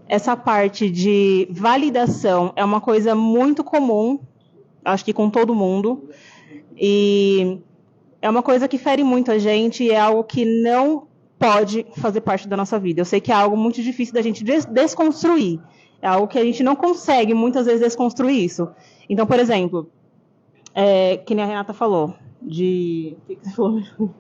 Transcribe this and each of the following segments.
essa parte de validação é uma coisa muito comum, acho que com todo mundo, e é uma coisa que fere muito a gente e é algo que não pode fazer parte da nossa vida. Eu sei que é algo muito difícil da gente desconstruir, é algo que a gente não consegue muitas vezes desconstruir isso. Então, por exemplo, que nem a Renata falou, de... O que você falou mesmo?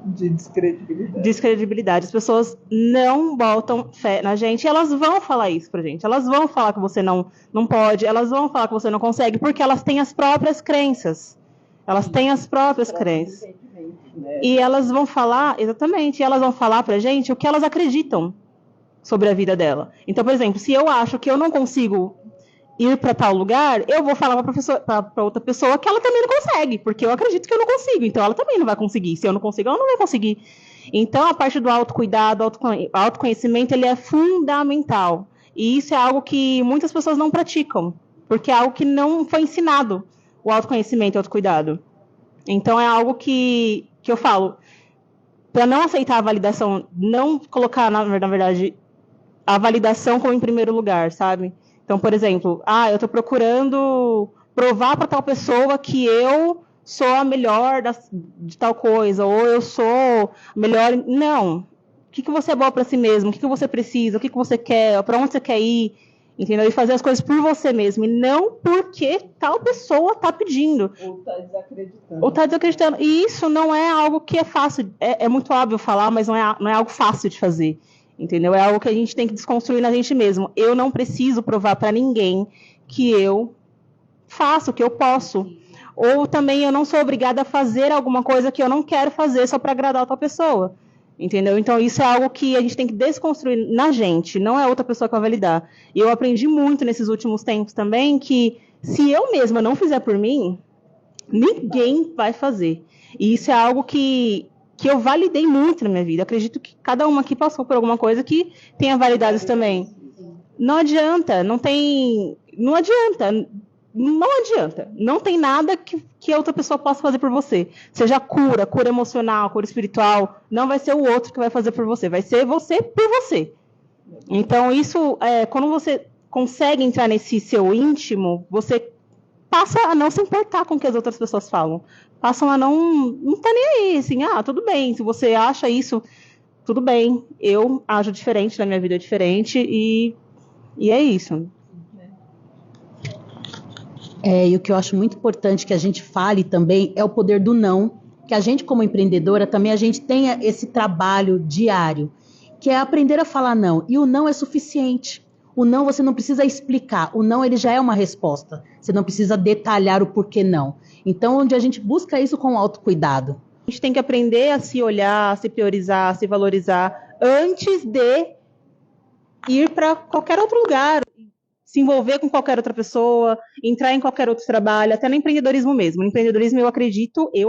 De descredibilidade. Descredibilidade. As pessoas não botam fé na gente e elas vão falar isso pra gente. Elas vão falar que você não pode, elas vão falar que você não consegue, porque elas têm as próprias crenças. Elas têm as próprias crenças. Né? E elas vão falar, exatamente, elas vão falar pra gente o que elas acreditam sobre a vida dela. Então, por exemplo, se eu acho que eu não consigo ir para tal lugar, eu vou falar para outra pessoa que ela também não consegue, porque eu acredito que eu não consigo, então ela também não vai conseguir. Se eu não consigo, ela não vai conseguir. Então, a parte do autocuidado, autoconhecimento, ele é fundamental. E isso é algo que muitas pessoas não praticam, porque é algo que não foi ensinado, o autoconhecimento e o autocuidado. Então, é algo que eu falo, para não aceitar a validação, não colocar, na verdade, a validação como em primeiro lugar, sabe? Então, por exemplo, eu estou procurando provar para tal pessoa que eu sou a melhor de tal coisa, ou eu sou melhor. Não. O que você é boa para si mesmo? O que você precisa? O que você quer? Para onde você quer ir? Entendeu? E fazer as coisas por você mesmo, e não porque tal pessoa está pedindo. Ou está desacreditando. E isso não é algo que é fácil. É muito óbvio falar, mas não é algo fácil de fazer. Entendeu? É algo que a gente tem que desconstruir na gente mesmo. Eu não preciso provar para ninguém que eu faço, que eu posso. Ou também eu não sou obrigada a fazer alguma coisa que eu não quero fazer só para agradar outra pessoa. Entendeu? Então isso é algo que a gente tem que desconstruir na gente, não é outra pessoa que vai validar. E eu aprendi muito nesses últimos tempos também que se eu mesma não fizer por mim, ninguém vai fazer. E isso é algo que eu validei muito na minha vida. Acredito que cada uma aqui passou por alguma coisa que tenha validado isso também. Não adianta, não adianta. Não tem nada que a outra pessoa possa fazer por você. Seja cura emocional, cura espiritual, não vai ser o outro que vai fazer por você, vai ser você por você. Então, isso, quando você consegue entrar nesse seu íntimo, você passa a não se importar com o que as outras pessoas falam. Passam a não tá nem aí, assim, tudo bem, se você acha isso, tudo bem, eu ajo diferente, na minha vida é diferente, e é isso. E o que eu acho muito importante que a gente fale também é o poder do não, que a gente como empreendedora também a gente tenha esse trabalho diário, que é aprender a falar não, e o não é suficiente. O não você não precisa explicar, o não ele já é uma resposta, você não precisa detalhar o porquê não. Então, onde a gente busca isso com autocuidado. A gente tem que aprender a se olhar, a se priorizar, a se valorizar, antes de ir para qualquer outro lugar, se envolver com qualquer outra pessoa, entrar em qualquer outro trabalho, até no empreendedorismo mesmo. No empreendedorismo,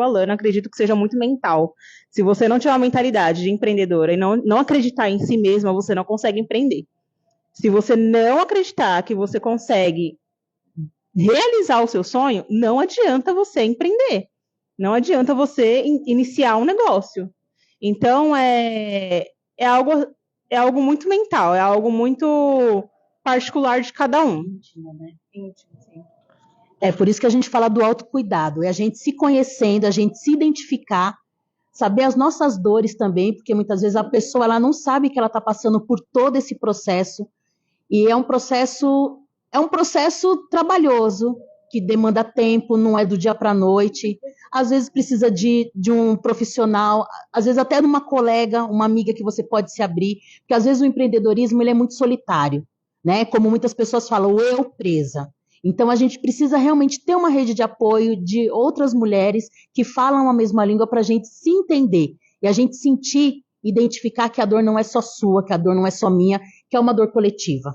Alana, acredito que seja muito mental. Se você não tiver uma mentalidade de empreendedora e não acreditar em si mesma, você não consegue empreender. Se você não acreditar que você consegue realizar o seu sonho, não adianta você empreender. Não adianta você iniciar um negócio. Então, é algo muito mental, é algo muito particular de cada um. Íntimo, né? Íntimo, sim. É por isso que a gente fala do autocuidado, é a gente se conhecendo, a gente se identificar, saber as nossas dores também, porque muitas vezes a pessoa ela não sabe que ela está passando por todo esse processo, e é um processo trabalhoso, que demanda tempo, não é do dia para a noite. Às vezes precisa de um profissional, às vezes até de uma colega, uma amiga que você pode se abrir, porque às vezes o empreendedorismo ele é muito solitário, né? Como muitas pessoas falam, eu presa. Então a gente precisa realmente ter uma rede de apoio de outras mulheres que falam a mesma língua para a gente se entender e a gente sentir, identificar que a dor não é só sua, que a dor não é só minha, que é uma dor coletiva.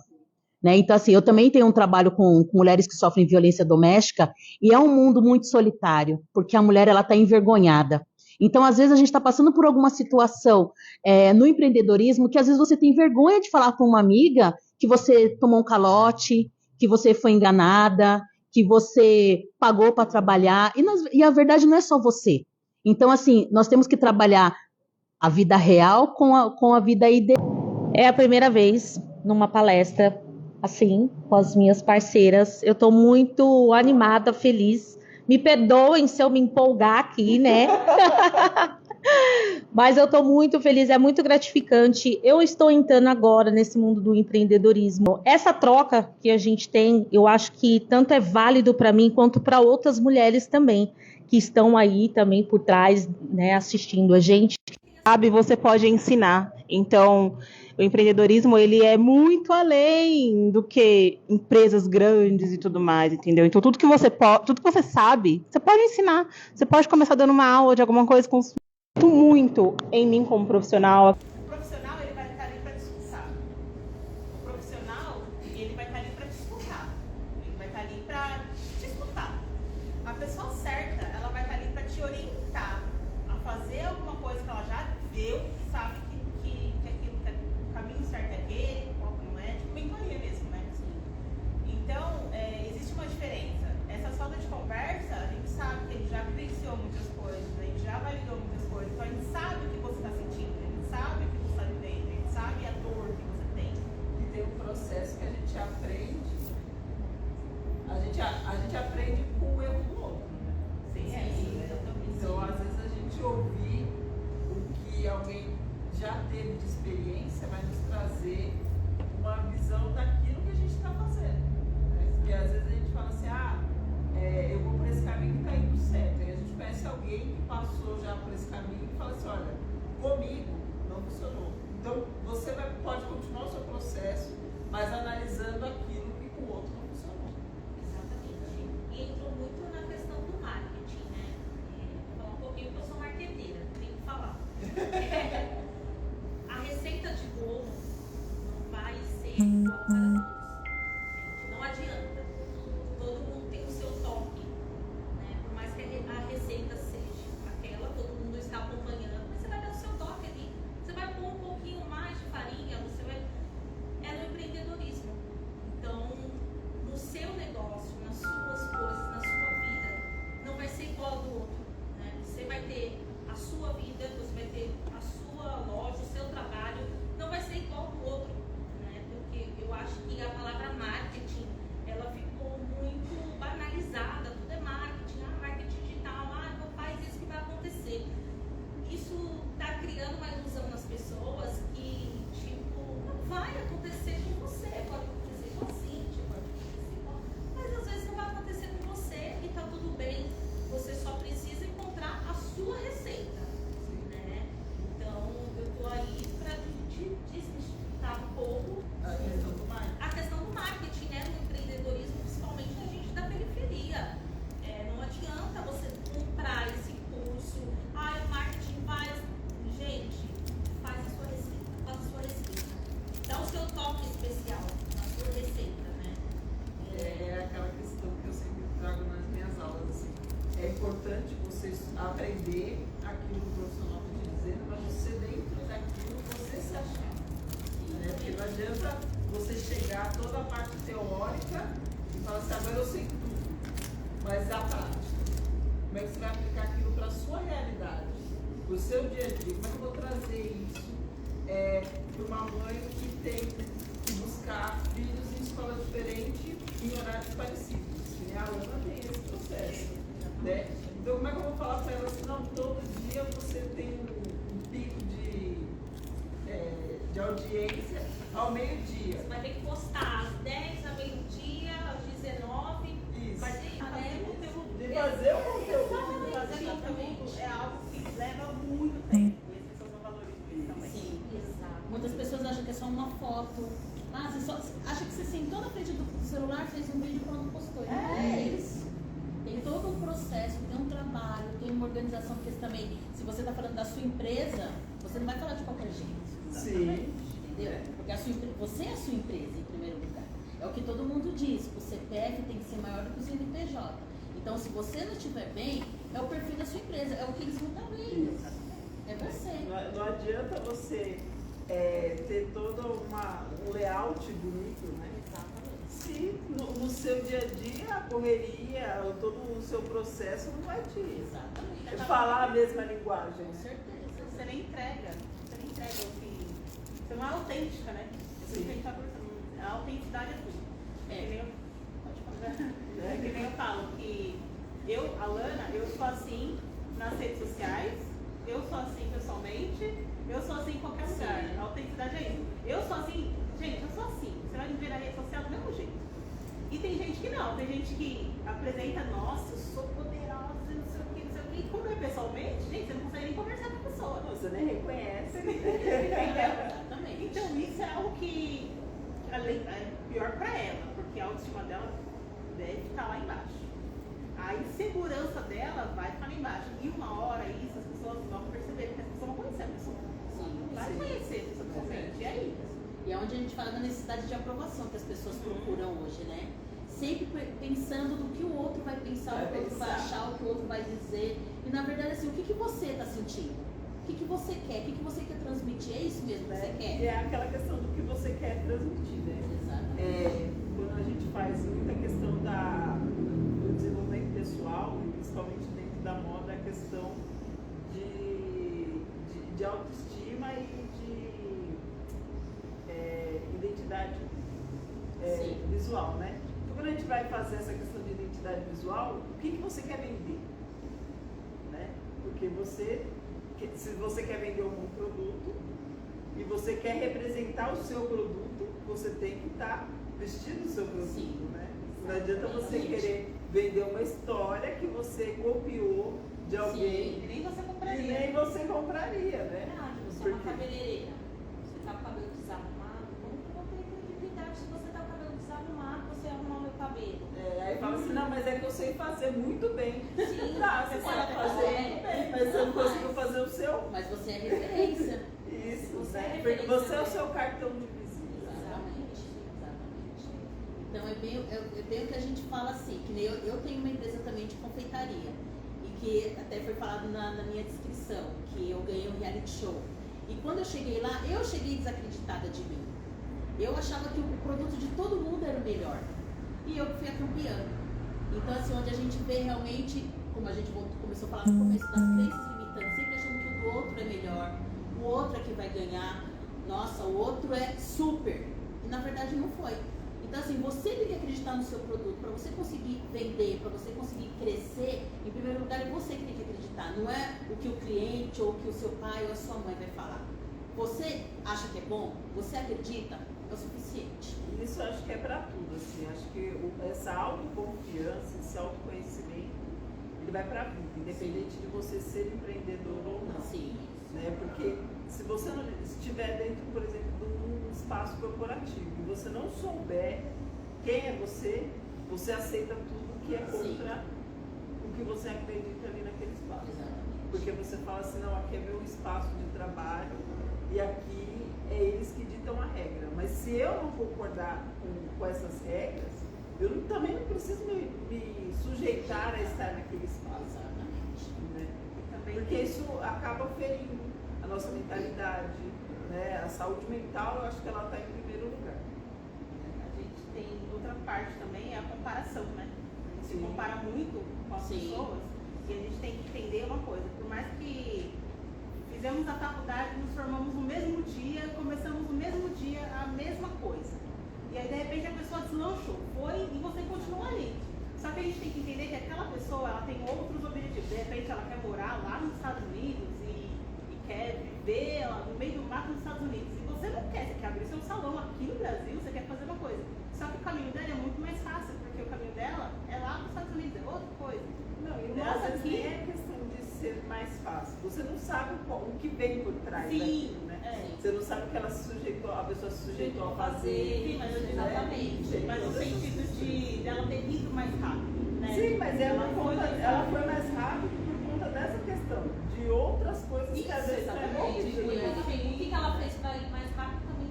Né? Então, assim, eu também tenho um trabalho com mulheres que sofrem violência doméstica e é um mundo muito solitário, porque a mulher ela está envergonhada. Então, às vezes, a gente está passando por alguma situação no empreendedorismo que às vezes você tem vergonha de falar com uma amiga que você tomou um calote, que você foi enganada, que você pagou para trabalhar, e a verdade não é só você. Então, assim, nós temos que trabalhar a vida real com a vida ideal. É a primeira vez numa palestra assim, com as minhas parceiras. Eu estou muito animada, feliz. Me perdoem se eu me empolgar aqui, né? Mas eu estou muito feliz, é muito gratificante. Eu estou entrando agora nesse mundo do empreendedorismo. Essa troca que a gente tem, eu acho que tanto é válido para mim quanto para outras mulheres também, que estão aí também por trás, né, assistindo a gente. Sabe, você pode ensinar. Então, o empreendedorismo, ele é muito além do que empresas grandes e tudo mais, entendeu? Então, tudo que você sabe, você pode ensinar. Você pode começar dando uma aula de alguma coisa com muito em mim como profissional. O profissional, ele vai estar ali para discursar. O profissional, ele vai estar ali para te escutar. Ele vai estar ali para te escutar. A pessoa certa, ela vai estar ali para te orientar a fazer alguma coisa que ela já deu, que sabe que o caminho certo é aquele, qual não é, tipo mentoria mesmo, né? Então, existe uma diferença. Essa falta de conversa, a gente sabe que ele já vivenciou muitas coisas, a gente já validou muitas coisas, então a gente sabe o que você está sentindo, a gente sabe o que você está vivendo, a gente sabe a dor que você tem. E tem um processo que a gente aprende, a gente aprende com o erro do outro. Sim, Então, às vezes a gente ouvir o que alguém já teve de experiência vai nos trazer uma visão daquilo que a gente está fazendo. Né? Porque às vezes a gente fala assim, eu vou por esse caminho que está indo certo. Aí a gente conhece alguém que passou já por esse caminho e fala assim, olha, comigo não funcionou. Então você pode continuar o seu processo, mas analisando aquilo que com o outro não funcionou. Exatamente. E entrou muito na questão do marketing, né? Vou falar um pouquinho porque eu sou marqueteira, tenho que falar. A receita de bolo não vai ser igual para todos. Não adianta. Todo mundo tem o seu toque, né? Por mais que a receita seja aquela, todo mundo está acompanhando, mas você vai dar o seu toque ali. Você vai pôr um pouquinho mais de farinha, você vai. É no empreendedorismo. Então, no seu negócio, nas suas coisas, na sua vida, não vai ser igual ao do outro, né? Você vai ter a sua vida, você vai ter a sua loja, o seu trabalho, não vai ser igual ao do outro, né? Porque eu acho que a palavra marketing, ela ficou muito banalizada, tudo é marketing, marketing digital, não faz isso que vai acontecer. Isso está criando uma ilusão nas pessoas que, tipo, não vai acontecer com você, pode acontecer com a Cíntia, pode acontecer com... Mas às vezes não vai acontecer com você e tá tudo bem. Você só precisa encontrar a sua receita, né? Então, eu tô aí para desmistificar um pouco a questão do marketing, né? No empreendedorismo, principalmente a gente da periferia. Não adianta você comprar esse curso, o marketing faz. Gente, faz a sua receita. Dá o seu toque especial na sua receita, né? É aquela questão que eu sempre trago nas minhas aulas, assim. É importante você aprender aquilo que o profissional está te dizendo, mas você dentro daquilo você se achar. Né? Porque não adianta você chegar toda a parte teórica e falar assim, agora eu sei tudo. Mas a prática. Como é que você vai aplicar aquilo para a sua realidade? Para o seu dia a dia? Como é que eu vou trazer isso para uma mãe que tem que buscar filhos em escola diferente em horários parecidos? E a Ana tem esse processo. Né? Então, como é que eu vou falar para ela assim, não, todo dia você tem um pico de audiência ao meio-dia? Você vai ter que postar às 10, ao meio-dia, às 19. Isso. Vai ter que fazer conteúdo. De fazer o conteúdo. Fazer conteúdo é algo que leva muito tempo. E as pessoas não valorizam isso também. Sim. Exato. Muitas pessoas acham que é só uma foto. Você acha que você sentou na frente do celular, fez um vídeo e pronto, postou. Não é isso. Tem todo um processo, tem um trabalho, tem uma organização, porque também, se você está falando da sua empresa, você não vai falar de qualquer jeito. Sim. Entendeu? Porque você é a sua empresa, em primeiro lugar. É o que todo mundo diz, o CPF tem que ser maior do que o CNPJ. Então, se você não estiver bem, é o perfil da sua empresa, é o que eles não estão vendo. É você. Não adianta você ter todo um layout bonito, né? Exatamente. Se no seu dia a dia, a correria, todo o seu processo não vai te Exatamente. falar a mesma linguagem. Com certeza. Você nem entrega o que Você não é autêntica, né? Você tem que estar conversando. A autenticidade é tudo. É que nem eu, pode falar. É que nem eu falo que eu, Alana, eu sou assim nas redes sociais, eu sou assim pessoalmente, eu sou assim em qualquer lugar. A autenticidade é isso. Eu sou assim, gente, eu sou assim. Você vai me ver na rede social do mesmo jeito. E tem gente que não, tem gente que apresenta, nossa, eu sou poderosa, não sei o que, não sei o que. E quando é pessoalmente, gente, você não consegue nem conversar com a pessoa. Você nem reconhece. Exatamente. Então isso é algo que é pior pra ela, porque a autoestima dela deve estar lá embaixo. A insegurança dela vai ficar lá embaixo. E uma hora isso as pessoas vão perceber, porque as pessoas vão conhecer a pessoa. Vai conhecer a pessoa pessoalmente. E aí? E é onde a gente fala da necessidade de aprovação que as pessoas procuram hoje, né? Sempre pensando no que o outro vai pensar, o que o outro vai achar, o que o outro vai dizer. E na verdade, assim, o que você está sentindo? O que você quer? O que você quer transmitir? É isso mesmo que você quer? É aquela questão do que você quer transmitir, né? Exatamente. Quando a gente faz muita questão do desenvolvimento pessoal, e principalmente dentro da moda, a questão de autoestima e de identidade visual, né? Então, quando a gente vai fazer essa questão de identidade visual, o que você quer vender? Né? Porque se você quer vender um produto e você quer representar o seu produto, você tem que estar vestindo o seu produto. Sim. Né? Não adianta você querer vender uma história que você copiou de alguém. Sim, e nem você compraria. E nem você compraria, né? Verdade, você é uma cabeleireira. Você tá com o cabelo desarrumado, como que eu vou ter credibilidade se você tá com o cabelo desarrumado, você arrumar o meu cabelo? Aí fala assim, não, mas é que eu sei fazer muito bem. Sim, tá, você sabe fazer muito bem, mas você não conseguiu fazer o seu. Mas você é referência. Isso, Você né? é Porque você é o referência, seu cartão de visita. Exatamente. Então é bem o que a gente fala assim, que nem eu tenho uma empresa também de confeitaria. E que até foi falado na minha descrição, que eu ganhei um reality show. E quando eu cheguei lá, eu cheguei desacreditada de mim. Eu achava que o produto de todo mundo era o melhor. E eu fui a campeã. Então, assim, onde a gente vê realmente, como a gente começou a falar no começo, das crenças limitantes, sempre achando que o do outro é melhor, o outro é que vai ganhar, nossa, o outro é super. E na verdade não foi. Então, assim, você tem que acreditar no seu produto. Para você conseguir vender, para você conseguir crescer, em primeiro lugar é você que tem que acreditar. Não é o que o cliente ou o que o seu pai ou a sua mãe vai falar. Você acha que é bom? Você acredita? É o suficiente. Isso eu acho que é para tudo, assim. Acho que essa autoconfiança, esse autoconhecimento, ele vai para a vida, independente de você ser empreendedor ou não. Sim. Né? Porque se você não estiver dentro, por exemplo, de um espaço corporativo e você não souber quem é você aceita tudo que é contra o que você acredita ali naquele espaço. Exatamente. Porque você fala assim, não, aqui é meu espaço de trabalho e aqui é eles que ditam a regra. Mas se eu não concordar com essas regras, eu também não preciso me sujeitar a estar naquele espaço. Exatamente. Né? Porque isso acaba ferindo a nossa mentalidade, né? A saúde mental, eu acho que ela está em primeiro lugar. A gente tem outra parte também, é a comparação, né? A gente se compara muito com as pessoas e a gente tem que entender uma coisa, por mais que fizemos a faculdade, nos formamos no mesmo dia, começamos no mesmo dia a mesma coisa. E aí de repente a pessoa deslanchou, foi e você continua ali. Só que a gente tem que entender que aquela pessoa ela tem outros objetivos. De repente ela quer morar lá nos Estados Unidos e quer viver no meio do mato nos Estados Unidos. E você não quer, você quer abrir seu salão aqui no Brasil, você quer fazer uma coisa. Só que o caminho dela é muito mais fácil, porque o caminho dela é lá nos Estados Unidos, é outra coisa. Não, e às vezes nem é questão de ser mais fácil. Você não sabe o que vem por trás daquilo, né? Você não sabe o que ela se sujeitou, a pessoa se sujeitou a fazer. Sim, mas exatamente. Mas no sentido de ela ter ido mais rápido, né? Sim, mas ela foi mais rápido por conta dessa questão, de outras coisas que às vezes O que ela fez para ir mais rápido também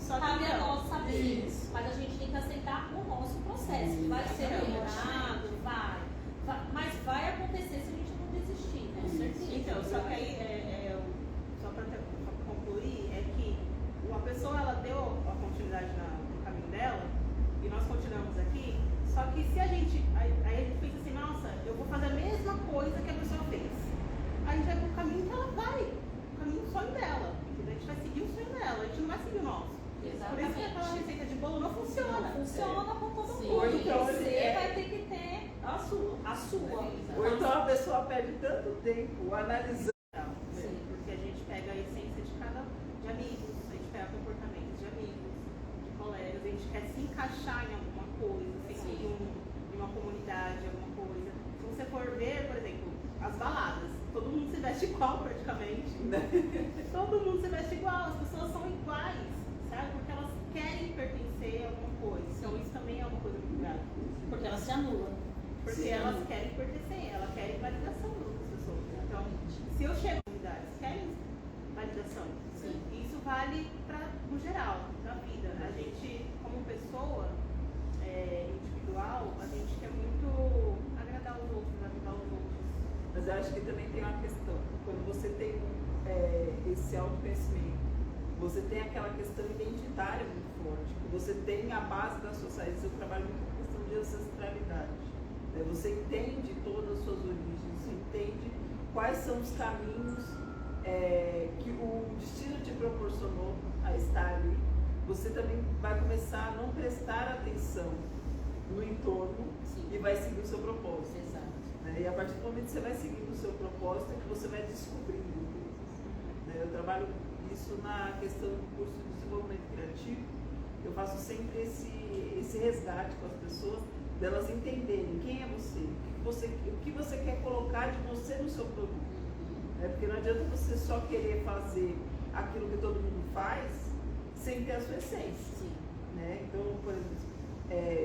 não cabe a nós saber. Isso. Mas a gente tem que aceitar o nosso processo. Vai ser demorado, vai. Mas vai acontecer se a gente não desistir, né? Com certeza. Então, só que aí, só para concluir, é que uma pessoa ela deu a continuidade no caminho dela e nós continuamos aqui, só que se a gente, aí a gente pensa assim, nossa, eu vou fazer a mesma coisa que a pessoa fez. Aí a gente vai pro caminho que ela vai, o caminho do sonho dela, entendeu? A gente vai seguir o sonho dela, a gente não aquela receita de bolo não funciona. Não funciona com todo Sim. mundo. Ou então Você ele vai ter que ter A sua. a sua. Ou então a pessoa perde tanto tempo analisando. Sim, porque a gente pega a essência de amigos, a gente pega comportamentos de amigos, de colegas, a gente quer se encaixar em alguma coisa, assim, em uma comunidade, alguma coisa. Se você for ver, por exemplo, as baladas, todo mundo se veste igual praticamente. Todo mundo se veste igual, as pessoas são iguais, sabe? Porque elas querem pertencer a alguma coisa. Então isso também é uma coisa muito grave. Porque ela se anula. Porque Sim. elas querem pertencer, elas querem validação das outras pessoas. Então, se eu chego em comunidades, querem validação. Sim. Isso vale no geral, na vida. A gente, como pessoa individual, a gente quer muito agradar os outros, ajudar os outros. Mas eu acho que também tem uma questão. Quando você tem esse autoconhecimento, você tem aquela questão identitária muito forte. Você tem a base da sua saída. Eu trabalho muito com a questão de ancestralidade. Você entende todas as suas origens, você entende quais são os caminhos que o destino te proporcionou a estar ali. Você também vai começar a não prestar atenção no entorno. Sim. E vai seguir o seu propósito. Exato. E a partir do momento que você vai seguindo o seu propósito, é que você vai descobrindo coisas. Eu trabalho isso na questão do curso de desenvolvimento criativo. Eu faço sempre esse resgate com as pessoas, delas entenderem quem é você, o que você quer colocar de você no seu produto. Porque não adianta você só querer fazer aquilo que todo mundo faz sem ter a sua essência. Sim. Então, por exemplo,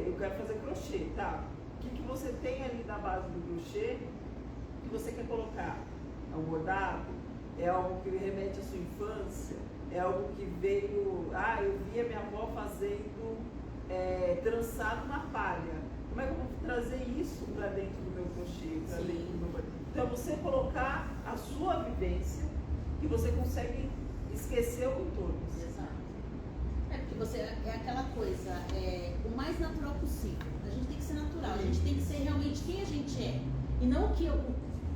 eu quero fazer crochê, tá? O que você tem ali na base do crochê que você quer colocar? É um bordado? É algo que remete à sua infância? É algo que veio... eu vi a minha avó fazendo trançado na palha. Como é que eu vou trazer isso para dentro do meu crochê? Pra dentro do meu bordado? Então, você colocar a sua vivência que você consegue esquecer o entorno. Exato. Porque você é aquela coisa, o mais natural possível. A gente tem que ser natural, a gente tem que ser realmente quem a gente é. E não o que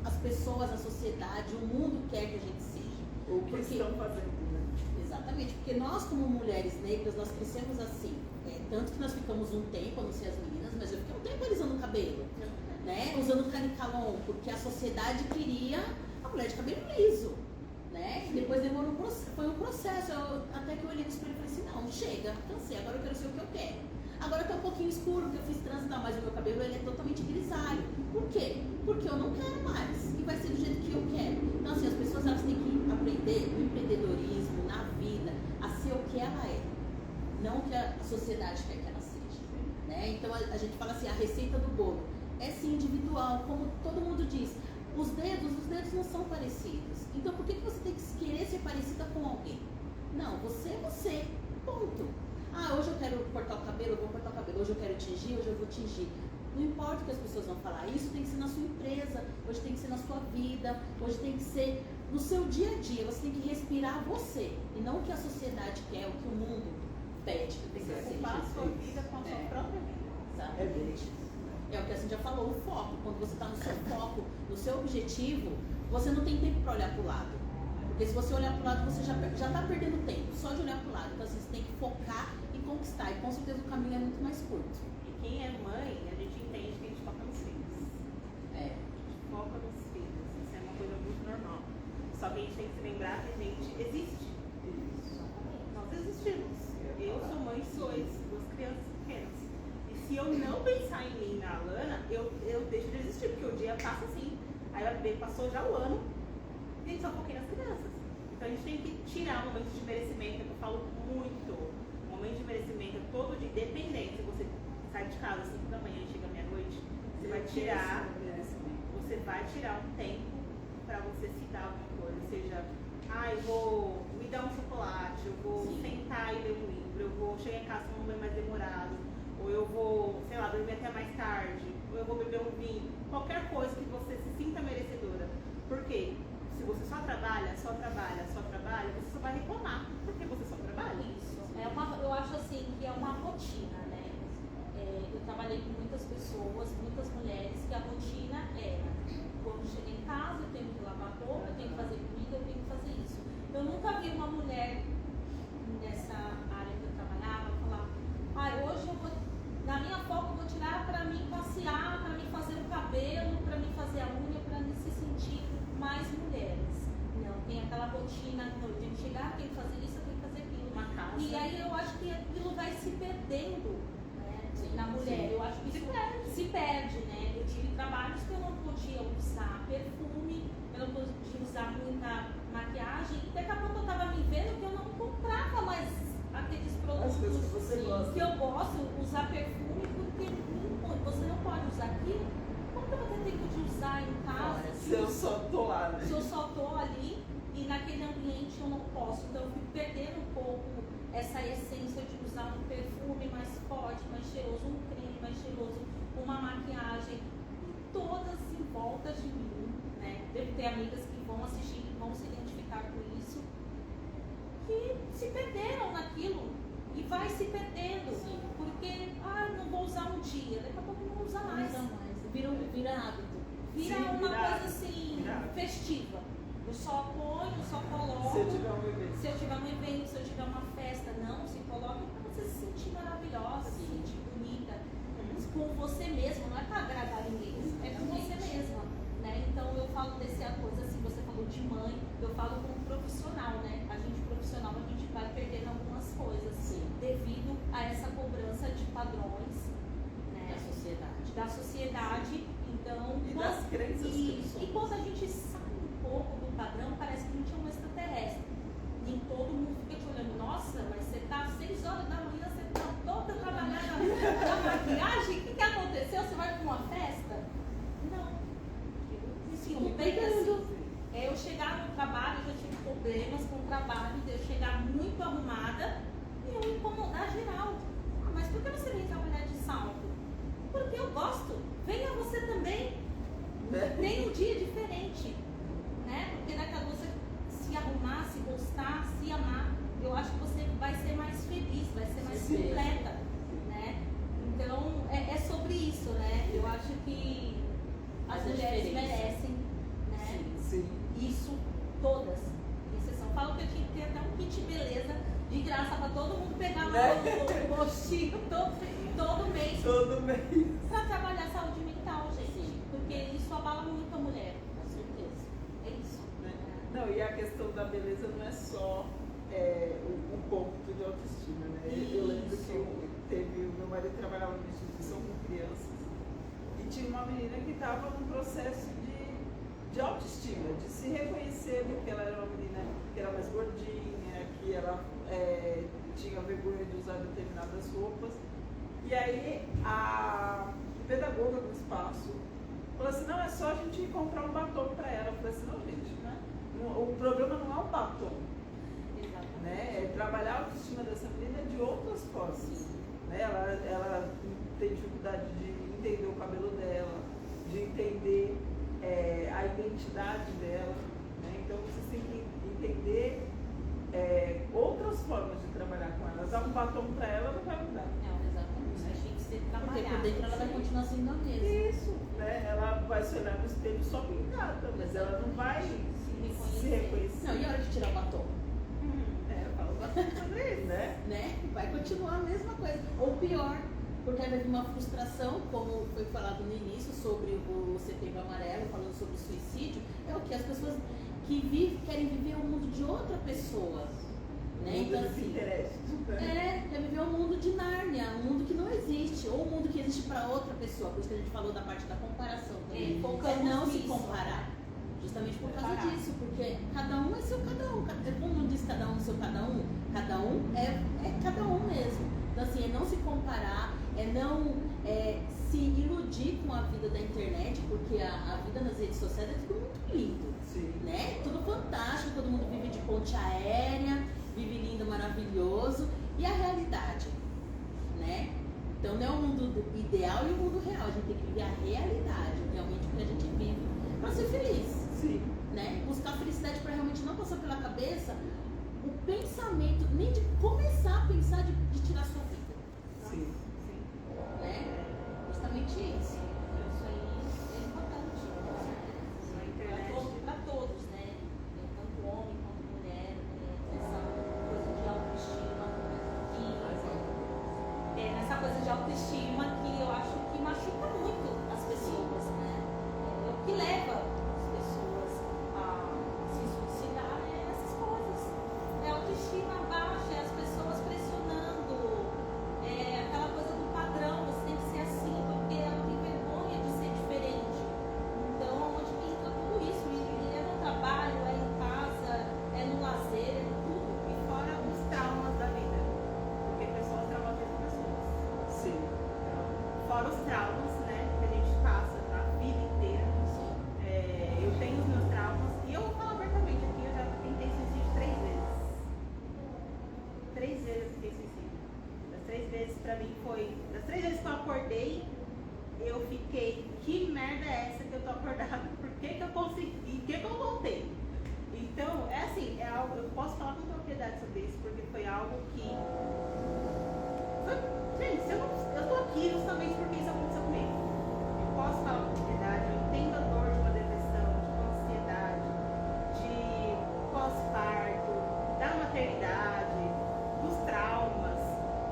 as pessoas, a sociedade, o mundo quer que a gente seja. O que estão fazendo, né? Exatamente, porque nós como mulheres negras, nós crescemos assim. Tanto que nós ficamos um tempo, eu não sei as meninas, mas eu fiquei um tempo alisando o cabelo. Né? Usando canicalon, porque a sociedade queria a mulher de cabelo liso. Né? E depois foi um processo, até que eu olhei no espelho e falei assim, não, chega, cansei, agora eu quero ser o que eu quero. Agora tá um pouquinho escuro, porque eu fiz trança, mas o meu cabelo ele é totalmente grisalho. Por quê? Porque eu não quero mais, e vai ser do jeito que eu quero. Então assim, as pessoas elas têm que aprender no empreendedorismo, na vida, a ser o que ela é, não o que a sociedade quer que ela seja. Né? Então a gente fala assim, a receita do bolo é sim individual, como todo mundo diz. Os dedos não são parecidos. Então por que você tem que querer ser parecida com alguém? Não, você é você. Ponto. Hoje eu quero cortar o cabelo, eu vou cortar o cabelo. Hoje eu quero tingir, hoje eu vou tingir. Não importa o que as pessoas vão falar. Isso tem que ser na sua empresa, hoje tem que ser na sua vida, hoje tem que ser no seu dia a dia. Você tem que respirar você. E não o que a sociedade quer, o que o mundo pede que Tem você que seja. ocupar a sua vida com a sua própria vida. Exatamente. É o que a gente já falou, o foco. Quando você está no seu foco, no seu objetivo, você não tem tempo para olhar para o lado. Porque se você olhar para o lado, você já está perdendo tempo, só de olhar para o lado. Então assim, você tem que focar e conquistar. E com certeza o caminho é muito mais curto. E quem é mãe, a gente entende que a gente foca nos filhos. A gente foca nos filhos. Isso é uma coisa muito normal. Só que a gente tem que se lembrar que a gente existe. Nós existimos. Eu sou mãe de duas crianças pequenas. E se eu não pensar em mim, na Alana, eu deixo de existir, porque o dia passa assim. Aí vai ver, passou já o ano, e a gente só foquei nas crianças. Então a gente tem que tirar um momento de merecimento, que eu falo muito. Um momento de merecimento é todo dia, independente. Se você sai de casa às 5 da manhã e chega meia-noite, você vai tirar um tempo para você se dar alguma coisa. Seja, eu vou me dar um chocolate, eu vou sentar e ler um livro, eu vou chegar em casa com um banho mais demorado, ou eu vou, sei lá, dormir até mais tarde, ou eu vou beber um vinho, qualquer coisa que você se sinta merecedora. Por quê? Se você só trabalha, você só vai reclamar, porque você só trabalha. Isso. Eu acho assim que é uma rotina, né? Eu trabalhei com muitas pessoas, muitas mulheres, que a rotina era, quando chego em casa, eu tenho que lavar roupa, eu tenho que fazer comida, eu tenho que fazer isso. Eu nunca vi uma mulher nessa área que eu trabalhava falar, aquela rotina, não, eu tenho que chegar, eu tenho que fazer isso, eu tenho que fazer aquilo. Uma casa. E aí eu acho que aquilo vai se perdendo, né, na mulher. Eu acho que isso se perde, né? Eu tive trabalhos que eu não podia usar perfume, eu não podia usar muita maquiagem, e daqui a pouco eu tava me vendo que eu não comprava mais aqueles As coisas que produtos você gosta. que eu gosto, usar perfume, porque você não pode usar aquilo. Como que eu vou ter tempo de usar em casa? Se eu só tô lá, né? Se eu só tô ali e naquele ambiente eu não posso, então eu fico perdendo um pouco essa essência de usar um perfume mais forte, mais cheiroso, um creme mais cheiroso, uma maquiagem, e todas em volta de mim, né? Devo ter amigas que vão assistir, que vão se identificar com isso, que se perderam naquilo e vai se perdendo, porque não vou usar um dia, daqui a pouco não vou usar mais. Vira hábito. Vira Sim, uma vira coisa hábito. assim, Vira. festiva. Eu só ponho, só coloco. Se eu tiver um evento. Se eu tiver um evento, se eu tiver uma festa, não, se coloque para você se sentir maravilhosa, se sentir bonita, com você mesma, não é para agradar ninguém, é com você mesma, né? Então eu falo dessa coisa assim, você falou de mãe, eu falo como profissional, né? A gente profissional, a gente vai perdendo algumas coisas, devido a essa cobrança de padrões, né? Da sociedade, então... E das crenças que Isso. somos. E quando a gente sai um pouco do padrão, parece que a gente é um extraterrestre. E todo mundo fica te olhando, nossa, mas você tá às 6 horas da manhã, você tá toda trabalhando na maquiagem, o que aconteceu? Você vai para uma festa? Não. Assim, não tem assim. Eu chegar no trabalho, eu já tive problemas com o trabalho, de eu chegar muito arrumada e eu incomodar geral. Mas por que você vem trabalhar de salto? Porque eu gosto. Venha você também. Tem um dia diferente, né? Porque naquela você se arrumar, se gostar, se amar, eu acho que você vai ser mais feliz, vai ser mais completa, né? Então é sobre isso, né? Eu acho que as mulheres merecem, né? Sim. Isso, todas, sem exceção. Falo que eu tinha que ter até um kit beleza de graça para todo mundo pegar no rostinho todo mês. Todo mês. Para trabalhar saúde mental, gente. Porque isso abala muito a mulher, com certeza. É isso. Né? Não, e a questão da beleza não é só o ponto de autoestima, né? Eu lembro que o meu marido trabalhava numa instituição com crianças e tinha uma menina que estava num processo de autoestima, de se reconhecer porque ela era uma menina que era mais gordinha, que ela tinha vergonha de usar determinadas roupas. E aí a pedagoga do espaço falou assim, não, é só a gente comprar um batom para ela. Eu falei assim, não, gente, né? O problema não é o batom, né? É trabalhar a autoestima dessa menina de outras formas, né? Ela tem dificuldade de entender o cabelo dela, de entender a identidade dela, né? Então vocês têm que entender outras formas de trabalhar com ela. Dar um batom para ela não vai mudar. Não, exatamente. A gente ser Porque trabalhada. por dentro ela vai continuar sendo a mesma. Isso, né? Ela vai se olhar no espelho só pintada, mas ela não vai se reconhecer. Não, e a hora de tirar o batom? Eu falo bastante sobre isso, Né? Vai continuar a mesma coisa. Ou pior, porque aí vai vir uma frustração, como foi falado no início sobre o Setembro Amarelo, falando sobre o suicídio, é o que as pessoas que querem viver o mundo de outra pessoa. Né? Então, assim, quer viver um mundo de Nárnia, um mundo que não existe, ou um mundo que existe para outra pessoa. Por isso que a gente falou da parte da comparação também. É não se comparar. Justamente por causa disso, porque cada um é seu cada um. Como não diz cada um seu cada um é cada um mesmo. Então assim, é não se comparar, é não se iludir com a vida da internet, porque a vida nas redes sociais é tudo muito lindo. Sim. Né? Tudo fantástico, todo mundo vive de ponte aérea, vive lindo, maravilhoso. E a realidade, né? Então não é o mundo ideal e o mundo real, a gente tem que viver a realidade, realmente o que a gente vive, para ser feliz. Sim. Né? Buscar felicidade para realmente não passar pela cabeça o pensamento, nem de começar a pensar de tirar sua vida. Sim. Né? Justamente isso. Isso aí é importante. Para todos, né? Tanto homem quanto mulher, essa coisa de autoestima. Essa coisa de autoestima que eu acho que machuca muito as pessoas, né? É o que leva as pessoas a se suicidar, essa traumas, né, que a gente passa a vida inteira. Eu tenho os meus traumas e eu vou falar abertamente aqui, eu já tentei suicídio 3 vezes. 3 vezes eu tentei suicídio. Das 3 vezes pra mim foi... Das 3 vezes que eu acordei, eu fiquei, que merda é essa que eu tô acordada? Por que eu consegui? Por que eu voltei? Então, é assim, é algo, eu posso falar com propriedade sobre isso, porque foi algo que... gente, eu tô aqui justamente porque isso aconteceu comigo. Eu posso falar com propriedade, eu entendo a dor de uma depressão, de uma ansiedade, de pós-parto, da maternidade, dos traumas.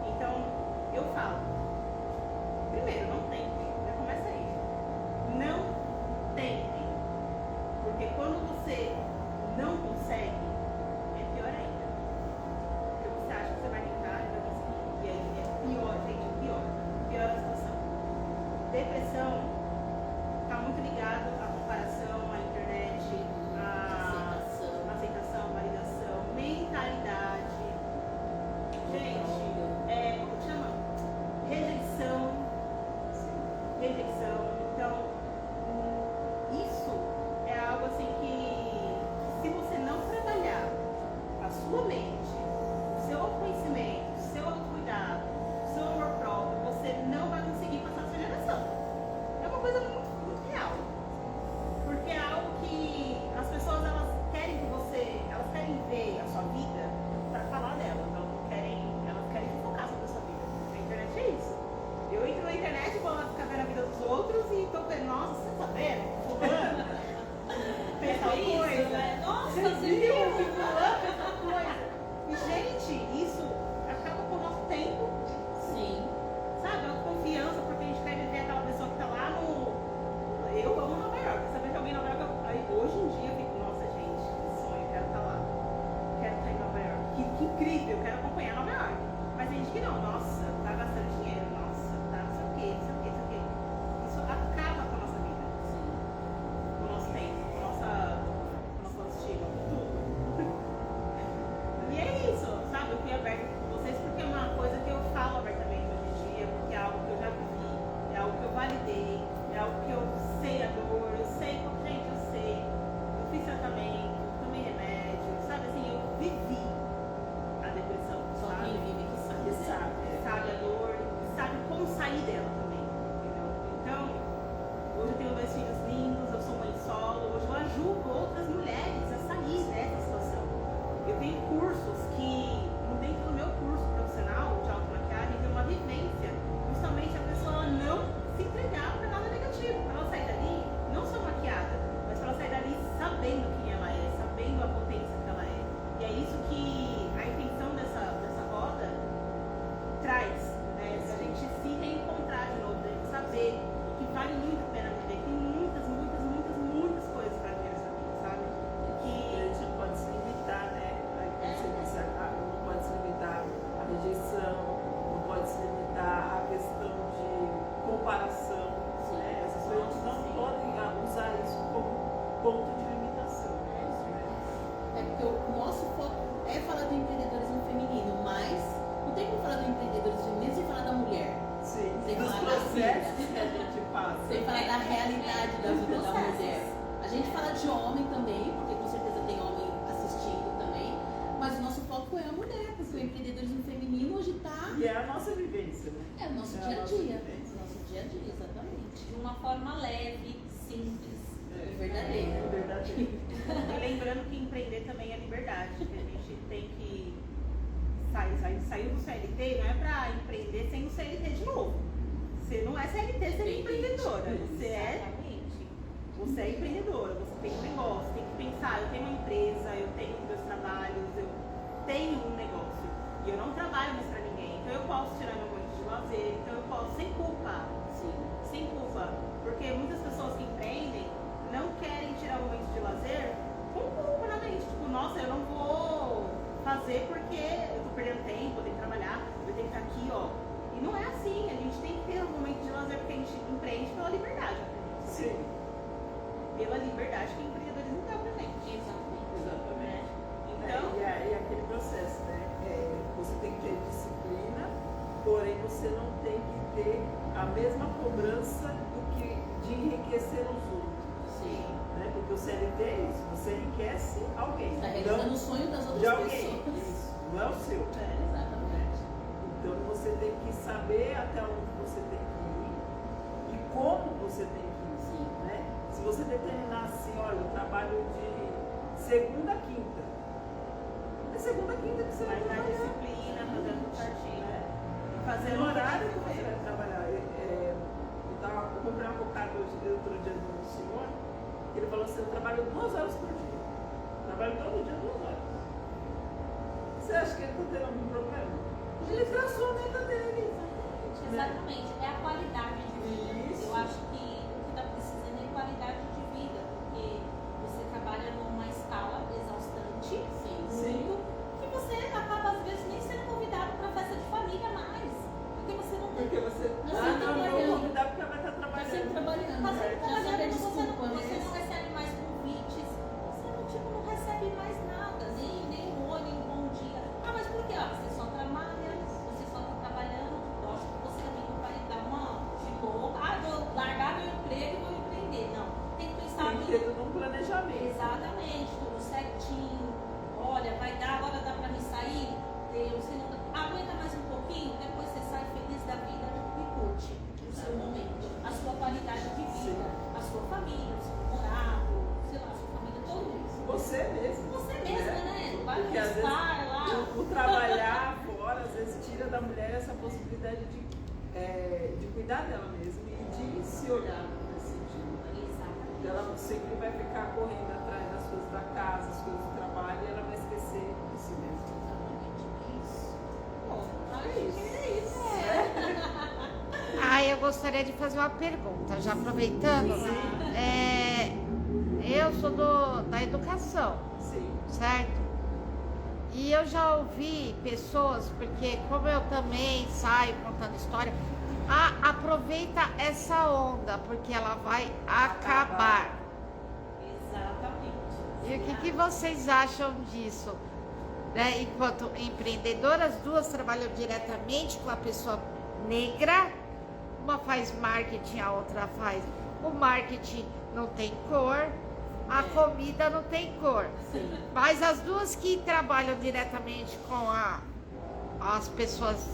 Então, eu falo, primeiro, não tentem, já começa aí. Não tentem, porque quando você não consegue, é pior ainda. Porque você acha que você vai tentar e vai conseguir. E aí é pior, gente, pior. Pior a situação. Depressão está muito ligado à comparação, à internet, à aceitação, validação, mentalidade. Gente, como que chama? Rejeição. Então, isso é algo assim que se você não trabalhar a sua mente, o seu autoconhecimento, o seu autocuidado, o seu amor próprio, você não vai conseguir passar a sua geração. É uma coisa muito, muito real. Porque é algo que as pessoas elas querem ver a sua vida para falar dela. Elas querem focar sobre a sua vida. A internet é isso. Eu entro na internet, vou lá ficar vendo a vida dos outros e tô vendo, nossa, você tá vendo? Fulano, fez tal coisa. Nossa, Você viu que fulano fez tal coisa. E, gente, isso acaba com o nosso tempo, Sim. sabe? A confiança, porque a gente quer ver aquela pessoa que tá lá no... Eu amo Nova York, saber que alguém em Nova York... Aí, hoje em dia eu fico, nossa, gente, que sonho, eu quero estar lá. Quero estar em Nova York. Que incrível, eu quero acompanhar Nova York. Mas tem gente que não, nossa, tá gastando dinheiro, nossa, tá não sei o quê, não sei o quê, não sei o quê. Isso acaba com a nossa vida. Com o nosso tempo, com a nossa autoestima, com tudo. E é isso, sabe? Eu fui aberta com vocês porque é uma coisa que eu falo abertamente hoje em dia, porque é algo que eu já vivi, é algo que eu validei, é algo que eu sei a dor, eu sei, gente, eu sei. Eu fiz tratamento, tomei remédio, sabe assim, eu vivi a depressão, Só sabe? quem vive que sabe. Que sabe a dor, sabe como sair dela também, entendeu? Então, hoje eu tenho 2 filhos lindos, eu sou mãe solo, hoje eu ajudo outras mulheres a sair dessa situação. Eu tenho cursos que, dentro do meu curso profissional de automaquiagem, tem uma vivência, justamente a pessoa não se entregar para nada negativo, para ela sair dali, não só maquiada, mas para ela sair dali sabendo quem ela é, sabendo a potência que ela é. E é isso que a intenção dessa roda traz, né? Se a gente se reencontrar de novo, a gente saber que vale muito a pena viver, tem muitas coisas para viver nessa vida, sabe? E a gente não pode se limitar, né? Não pode se limitar à rejeição, não pode se limitar à questão de comparação, né? Essas coisas não podem usar isso como ponto de limitação. É porque o nosso foco é falar do empreendedorismo feminino, mas não tem como falar do empreendedorismo feminino sem falar da mulher. Sim, Sem dos falar da processos vida. que a gente passa. Sem falar da realidade da vida da mulher. A gente fala de homem também, porque com certeza tem homem assistindo também, mas o nosso foco é a mulher, porque o empreendedorismo feminino hoje está... E é a nossa vivência, né? É o nosso É a dia a nossa dia. vivência. Nosso dia a dia, exatamente. De uma forma leve, simples. E verdadeira. É verdadeiro. E lembrando que empreender também é liberdade, que a gente tem que saiu do CLT, não é pra empreender sem o CLT de novo. Você não é CLT, você é empreendedora. Você é empreendedora, você tem um negócio, tem que pensar, eu tenho uma empresa, eu tenho meus trabalhos, eu tenho um negócio. E eu não trabalho mais pra ninguém. Então eu posso tirar meu momento de lazer, então eu posso sem culpa. Sim. Sem culpa. Porque muitas pessoas que empreendem não querem tirar o momento de lazer com culpa na mente. Tipo, nossa, eu não vou fazer porque eu tô perdendo tempo, eu tenho que trabalhar, eu tenho que estar aqui, ó. E não é assim, a gente tem que ter um momento de lazer porque a gente empreende pela liberdade. Sim. Pela liberdade que o empreendedorismo dá pra gente. Exatamente. Então, E aquele processo, né? Você tem que ter disciplina, porém você não tem que ter a mesma cobrança do que de enriquecer os outros. Sim. Né? Porque o CLT é isso, você enriquece alguém. Está realizando o sonho das de outras alguém. pessoas. Isso, não é o seu. Exatamente. Então você tem que saber até onde você tem que ir e como você tem que ir. Sim. Né? Se você determinar assim, olha, eu trabalho de segunda a quinta. É segunda a quinta que você vai Mas na trabalhar. disciplina, fazendo certinho. Né? Fazer No o horário que que você tem vai trabalhar. Eu comprei uma cocada outro dia do senhor, que ele falou assim, eu trabalho 2 horas por dia. Trabalho todo dia 2 horas. Você acha que ele está tendo algum problema? Ele traçou a meta dele. Exatamente, é a qualidade de vida. Isso. Eu acho que o que está precisando é qualidade de vida, porque você trabalha numa escala exaustante, muito, que você acaba às vezes nem sendo convidado para festa de família mais, porque você não tem. Porque você. Mas Ah, você não, trabalhando. não vou convidar porque ela vai estar Tá trabalhando. sempre trabalhando. Tá sempre Já sabe a trabalhando, desculpa, você né? não recebe mais convites, você não, tipo, não recebe mais nada, nem um oi, nem um bom dia. Ah, mas por quê? Ah, você só trabalha, você só está trabalhando, lógico que você também não vai dar uma de boa, ah, vou largar meu emprego e vou empreender. Não, tem que pensar Tem que ter tudo um planejamento. exatamente, tudo certinho. Olha, vai dar, agora dá pra me sair? Deus, você não aguenta mais um pouquinho, depois você sai feliz da vida e curte o seu momento, a sua qualidade de vida, a sua família, o seu namorado, sei lá, a sua família, todo mundo. Você mesmo. Você mesma, né? Não vai Porque às vezes estar lá. o trabalhar fora, às vezes tira da mulher essa possibilidade de cuidar dela mesma e de se olhar nesse sentido. Exatamente. Ela sempre vai ficar correndo atrás das coisas da casa, as coisas do trabalho, e ela vai esquecer de si mesma. Isso. Bom, É acho isso. que é isso. Ah, eu gostaria de fazer uma pergunta, já aproveitando. Eu sou da educação, Sim. certo? E eu já ouvi pessoas, porque como eu também saio contando história, aproveita essa onda, porque ela vai acabar. Exatamente. E o que vocês acham disso? Né? Enquanto empreendedoras, duas trabalham diretamente com a pessoa negra, uma faz marketing, a outra faz. O marketing não tem cor, a comida não tem cor. Sim. Mas as duas que trabalham diretamente com as pessoas,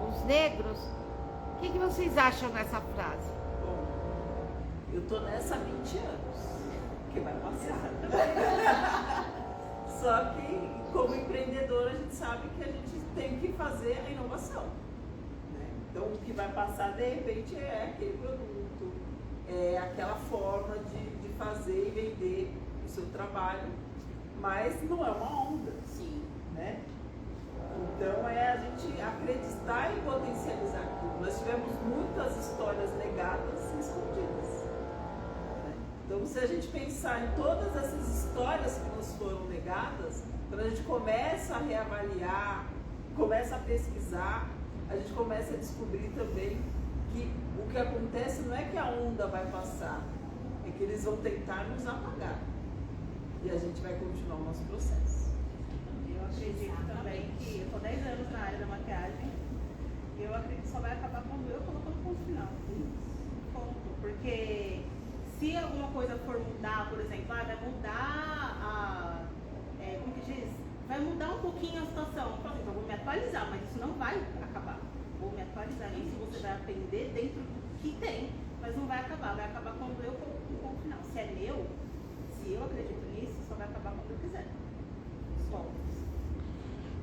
os negros, o que vocês acham nessa frase? Bom, eu tô nessa há 20 anos, que vai passar. Só que, como empreendedora, a gente sabe que a gente tem que fazer a inovação. Né? Então, o que vai passar, de repente, é aquele produto, é aquela forma de fazer e vender o seu trabalho, mas não é uma onda. Sim. Né? Então é a gente acreditar e potencializar aquilo. Nós tivemos muitas histórias negadas e escondidas. Né? Então se a gente pensar em todas essas histórias que nos foram negadas, quando a gente começa a reavaliar, começa a pesquisar, a gente começa a descobrir também que o que acontece não é que a onda vai passar, é que eles vão tentar nos apagar. E a gente vai continuar o nosso processo. Eu acredito também que eu tô 10 anos na área da maquiagem e eu acredito que só vai acabar quando eu colocar o ponto final. Ponto. Porque se alguma coisa for mudar, por exemplo, vai mudar como que diz? Vai mudar um pouquinho a situação. Então, eu vou me atualizar, mas isso não vai acabar. Vou me atualizar nisso, você vai aprender dentro do que tem, mas não vai acabar. Vai acabar quando eu coloco o ponto final. Se é meu, se eu acredito nisso, só vai acabar quando eu quiser. Só.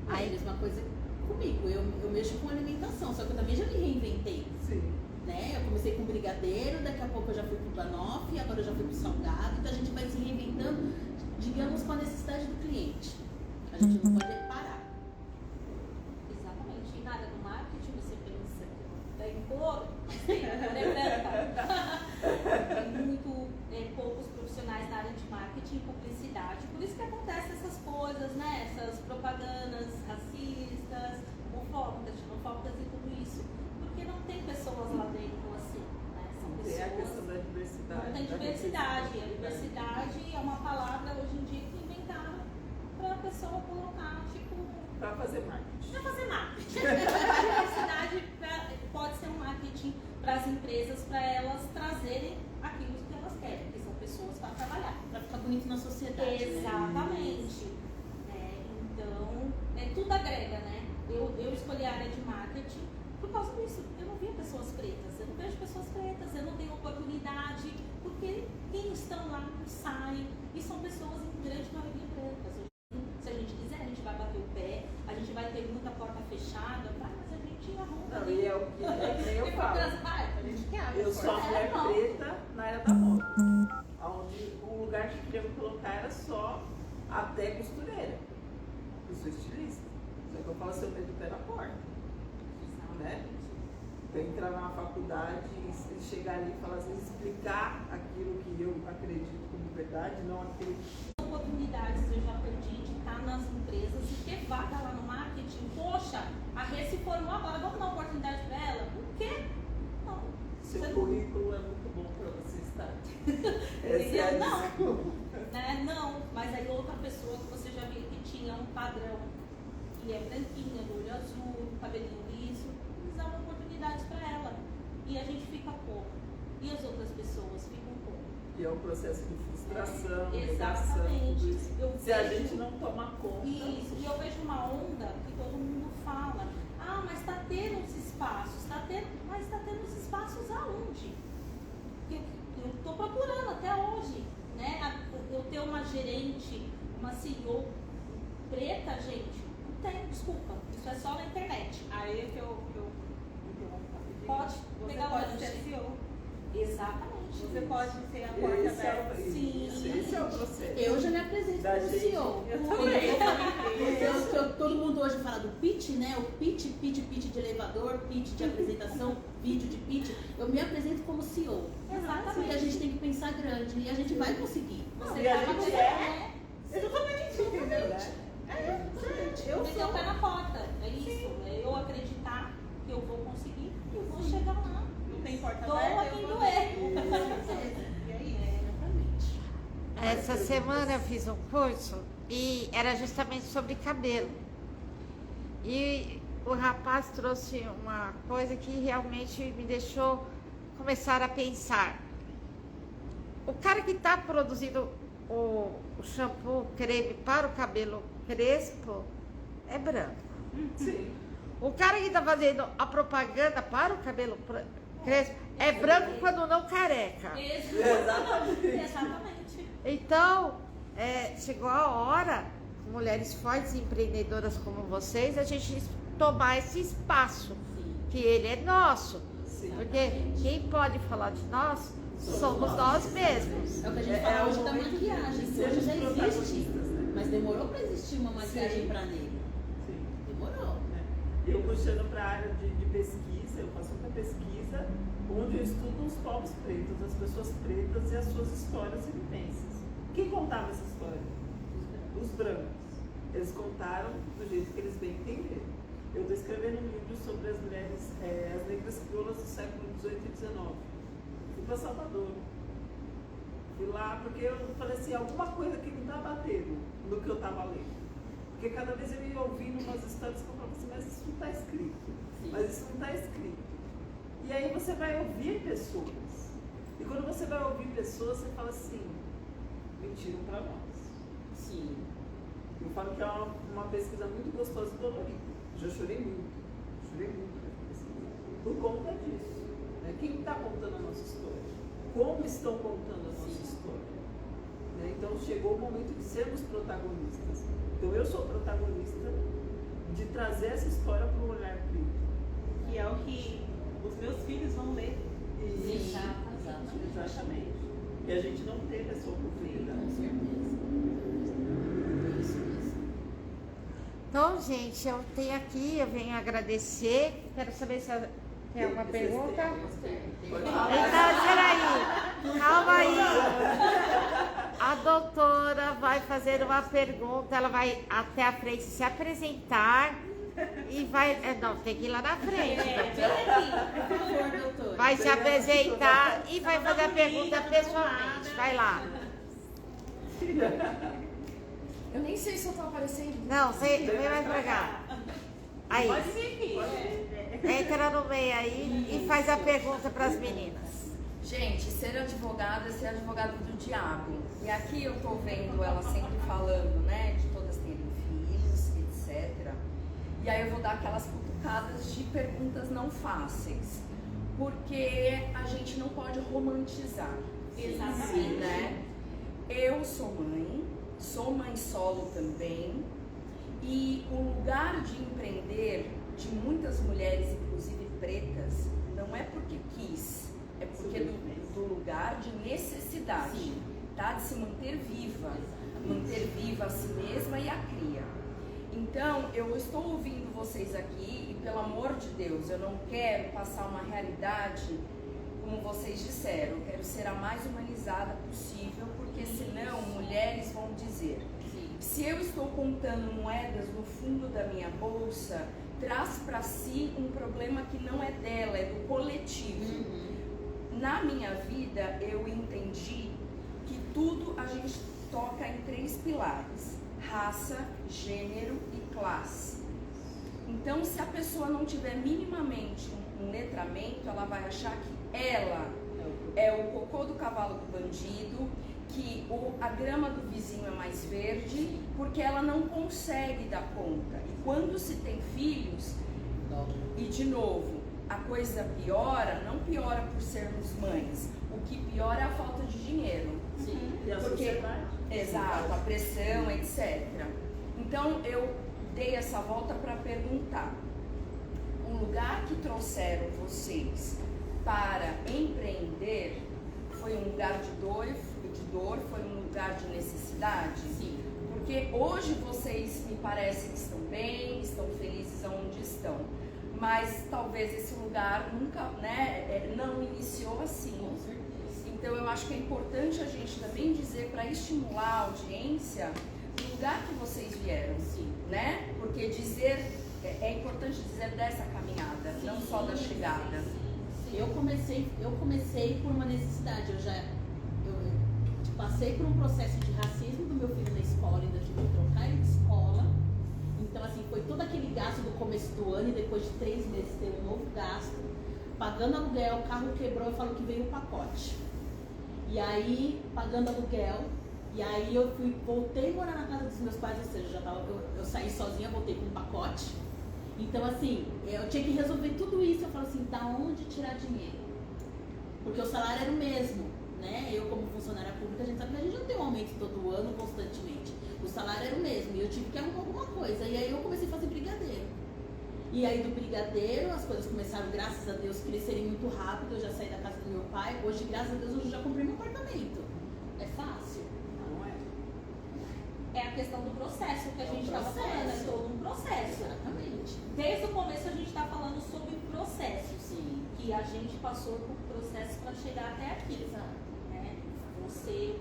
Aí, a mesma coisa comigo. Eu mexo com alimentação, só que eu também já me reinventei. Sim. Né? Eu comecei com brigadeiro, daqui a pouco eu já fui pro banoffee, agora eu já fui pro salgado. Então a gente vai se reinventando, digamos, com a necessidade do cliente. A gente não pode parar. Exatamente. E na área do marketing você pensa que tem cor, mas tem, a cor é branca. Tem muito poucos profissionais na área de marketing e publicidade. Por isso que acontecem essas coisas, né? Essas propagandas racistas, homofóbicas, xenofóbicas e tudo isso. Porque não tem pessoas lá dentro assim, né? São pessoas. Tem a questão da diversidade. Não tem diversidade. A diversidade é uma palavra hoje em dia que inventaram para a pessoa colocar, tipo. Para fazer marketing. Para fazer marketing. A diversidade empresas para elas trazerem aquilo que elas querem, que são pessoas para trabalhar. Pra ficar bonito na sociedade. Né? Exatamente. Então, tudo agrega, né? Eu escolhi a área de marketing por causa disso. Eu não via pessoas pretas, eu não vejo pessoas pretas, eu não tenho oportunidade, porque quem estão lá não saem, e são pessoas em grande maioria pretas. Se a gente quiser, a gente vai bater o pé, a gente vai ter muita porta fechada, mas a gente arruma. Não, e é o que eu falo. A gente quer abrir Eu sou a mulher preta na área da moda. Onde o lugar que queria me colocar era só até costureira. Eu sou estilista. Só que eu falo assim, eu meto o pé na porta. Né? Então, entrar na faculdade e chegar ali e falar assim, explicar aquilo que eu acredito como verdade, não aquilo que... Oportunidades eu já perdi de estar nas empresas e ter vaga lá no marketing. Poxa, a Rê se formou agora, vamos dar uma oportunidade para ela? Por quê? Não. Seu Você currículo é muito bom para você estar. Essa é a não. desculpa. Né? Não, mas aí outra pessoa que você já viu que tinha um padrão, que é branquinha, do olho azul, cabelinho liso, eles davam oportunidades para ela. E a gente fica pouco. E as outras pessoas ficam pouco. E é um processo de frustração, Exatamente. negação, tudo isso. Se a gente não toma conta. Isso, e eu vejo uma onda que todo mundo fala, mas está tendo os espaços, mas está tendo os espaços aonde? Eu estou procurando até hoje, né? Eu ter uma gerente, uma CEO preta, gente, não tem, desculpa, isso é só na internet. Aí é que eu Pode você pegar o pode lanche. ser CEO. Exatamente. Você pode ser a porta Esse é aberta. esse é o processo. Eu já me apresento Da como gente. CEO. Eu também. Todo mundo hoje fala do pitch, né? O pitch de elevador, pitch de apresentação, vídeo de pitch. Eu me apresento como CEO. Exatamente. Porque a gente tem que pensar grande e a gente vai conseguir. E a gente é. Exatamente, entendeu? Eu Meter o sou. pé na porta, é isso. É eu acreditar que eu vou conseguir e eu vou chegar lá. Não tem porta Doa aberta. quem eu vou doer. Com certeza. E aí? Exatamente. Essa semana eu fiz um curso e era justamente sobre cabelo. E o rapaz trouxe uma coisa que realmente me deixou começar a pensar. O cara que está produzindo o shampoo creme para o cabelo crespo é branco. Sim. O cara que está fazendo a propaganda para o cabelo crespo é branco quando não careca. Exatamente. Então, chegou a hora, mulheres fortes e empreendedoras como vocês, a gente tomar esse espaço, que ele é nosso. Sim. Porque quem pode falar de nós somos nós mesmos. É o que a gente fala hoje da maquiagem, que hoje já existe. Mas demorou para existir uma maquiagem para negro. Sim. Demorou. Eu puxando para a área de pesquisa, eu faço muita pesquisa, onde eu estudo os povos pretos, as pessoas pretas e as suas histórias e vivências. Quem contava essa história? Os brancos. Eles contaram do jeito que eles bem entenderam. Eu estou escrevendo um livro sobre as mulheres, as negras crioulas do século XVIII e XIX. Fui para Salvador. Fui lá porque eu falei assim, alguma coisa que não está batendo no que eu estava lendo. Porque cada vez eu ia ouvindo umas histórias que eu falava assim, mas isso não está escrito. Mas isso não está escrito. E aí você vai ouvir pessoas. E quando você vai ouvir pessoas, você fala assim, mentiram para nós. Sim. Eu falo que é uma pesquisa muito gostosa e dolorida. Já chorei muito nessa pesquisa. Por conta disso. Né? Quem está contando a nossa história? Como estão contando a nossa história? Né? Então chegou o momento de sermos protagonistas. Então eu sou protagonista de trazer essa história para o olhar preto. Que é o que os meus filhos vão ler. Exatamente. E a gente não teve essa oportunidade. Com certeza. É isso mesmo. Então, gente, eu tenho aqui, eu venho agradecer. Quero saber se tem alguma pergunta. Pode Então, falar. peraí, calma aí. A doutora vai fazer uma pergunta, ela vai até a frente se apresentar e vai... não, tem que ir lá na frente. Por favor, doutor. Vai se apresentar e vai fazer a pergunta pessoalmente. Vai lá. Eu nem sei se eu tô aparecendo. Não, vem mais pra cá. Aí. Pode vir aqui. Entra no meio aí e faz a pergunta para as meninas. Gente, ser advogada é ser advogado do diabo. E aqui eu tô vendo ela sempre falando, né, de todas terem filhos, etc. E aí eu vou dar aquelas cutucadas de perguntas não fáceis. Porque a gente não pode romantizar. Exatamente. Né? Eu sou mãe solo também. E o lugar de empreender de muitas mulheres, inclusive pretas, não é porque quis. É porque do lugar de necessidade, sim, tá? De se manter viva, manter viva a si mesma e a cria. Então, eu estou ouvindo vocês aqui e, pelo amor de Deus, eu não quero passar uma realidade como vocês disseram. Eu quero ser a mais humanizada possível, porque senão mulheres vão dizer, se eu estou contando moedas no fundo da minha bolsa, traz para si um problema que não é dela, é do coletivo. Na minha vida, eu entendi que tudo a gente toca em 3 pilares: raça, gênero e classe. Então, se a pessoa não tiver minimamente um letramento, ela vai achar que ela é o cocô do cavalo do bandido, que a grama do vizinho é mais verde, porque ela não consegue dar conta. E quando se tem filhos, e de novo, a coisa piora, não piora por sermos mães, o que piora é a falta de dinheiro. Sim. E a porque, sociedade? exato, a pressão, etc. Então eu dei essa volta para perguntar, o lugar que trouxeram vocês para empreender foi um lugar de dor, foi um lugar de necessidade? Sim. Porque hoje vocês me parecem que estão bem, estão felizes aonde estão. Mas talvez esse lugar nunca, né, não iniciou assim. Com certeza. Então eu acho que é importante a gente também dizer, para estimular a audiência, o lugar que vocês vieram. Sim. Né? Porque dizer, é importante dizer dessa caminhada, sim, não só da chegada. Sim. Eu comecei por uma necessidade. Eu passei por um processo de racismo do meu filho na escola, ainda tive que trocar ele de escola. Então, assim, foi todo aquele gasto do começo do ano e depois de 3 meses ter um novo gasto. Pagando aluguel, o carro quebrou, eu falo que veio o pacote. E aí, pagando aluguel, e aí eu voltei a morar na casa dos meus pais, ou seja, eu saí sozinha, voltei com um pacote. Então, assim, eu tinha que resolver tudo isso. Eu falo assim, da onde tirar dinheiro? Porque o salário era o mesmo, né? Eu, como funcionária pública, a gente sabe que a gente não tem um aumento todo ano, constantemente. O salário era o mesmo e eu tive que arrumar alguma coisa. E aí eu comecei a fazer brigadeiro. E aí do brigadeiro as coisas começaram, graças a Deus, crescerem muito rápido. Eu já saí da casa do meu pai. Hoje, graças a Deus, eu já comprei meu apartamento. É fácil? Não é? É a questão do processo que a gente estava falando, é todo um processo. Exatamente. Desde o começo a gente está falando sobre processo, Sim. que a gente passou por processo para chegar até aqui. Exato. Né? Você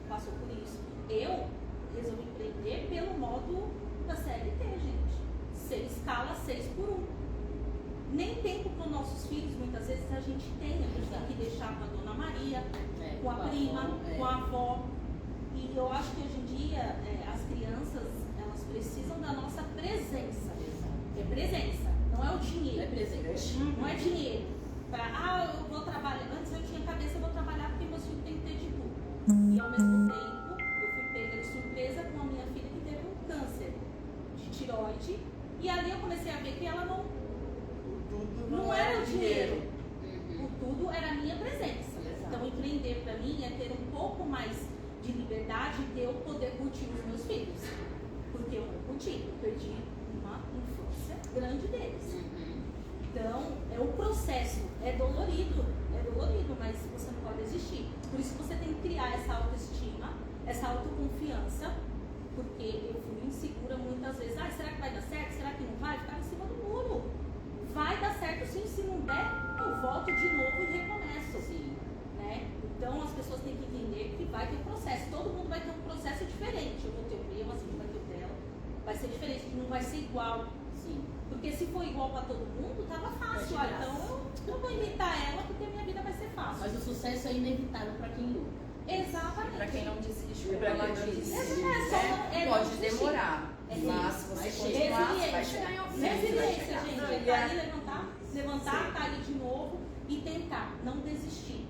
passou por isso. Eu resolvi empreender pelo modo da CLT, gente. Você escala 6 por 1. Nem tempo para os nossos filhos, muitas vezes a gente tem que deixar com a Dona Maria, com a prima, avó, com a avó. E eu acho que hoje em dia as crianças, elas precisam da nossa presença. É presença, não é o dinheiro. É presente. Não é dinheiro. Eu vou trabalhar. Antes eu tinha cabeça, eu vou trabalhar porque meus filhos têm que ter de tudo. E ao mesmo tempo, eu fui pega de surpresa com a minha filha que teve um câncer de tireoide. E ali eu comecei a ver que ela não era o dinheiro. O tudo era a minha presença. Então empreender para mim é ter um pouco mais de liberdade de eu poder curtir os meus filhos. Porque eu não curti, eu perdi uma infância grande deles. Então, é o processo, é dolorido, mas você não pode desistir. Por isso que você tem que criar essa autoestima, essa autoconfiança, porque eu fui insegura muitas vezes. Será que vai dar certo? Será que não vai? Ficar em cima do muro. Vai dar certo sim, se não der, eu volto de novo e recomeço. Sim. Né? Então, as pessoas têm que entender que vai ter um processo. Todo mundo vai ter um processo diferente. Eu vou ter o meu, assim, vai ter o dela. Vai ser diferente, não vai ser igual. Sim. Porque se for igual para todo mundo, tava fácil. Então eu vou imitar ela porque a minha vida vai ser fácil. Mas o sucesso é inevitável para quem luta. Exatamente. Para quem não desiste, E como pra ela quem não disse, desiste. pode demorar, É mas se você mas continuar, você vai resiliência. chegar em algum Resiliência, gente. Não, É e cair, levantar. levantar a talha de novo e tentar, não desistir.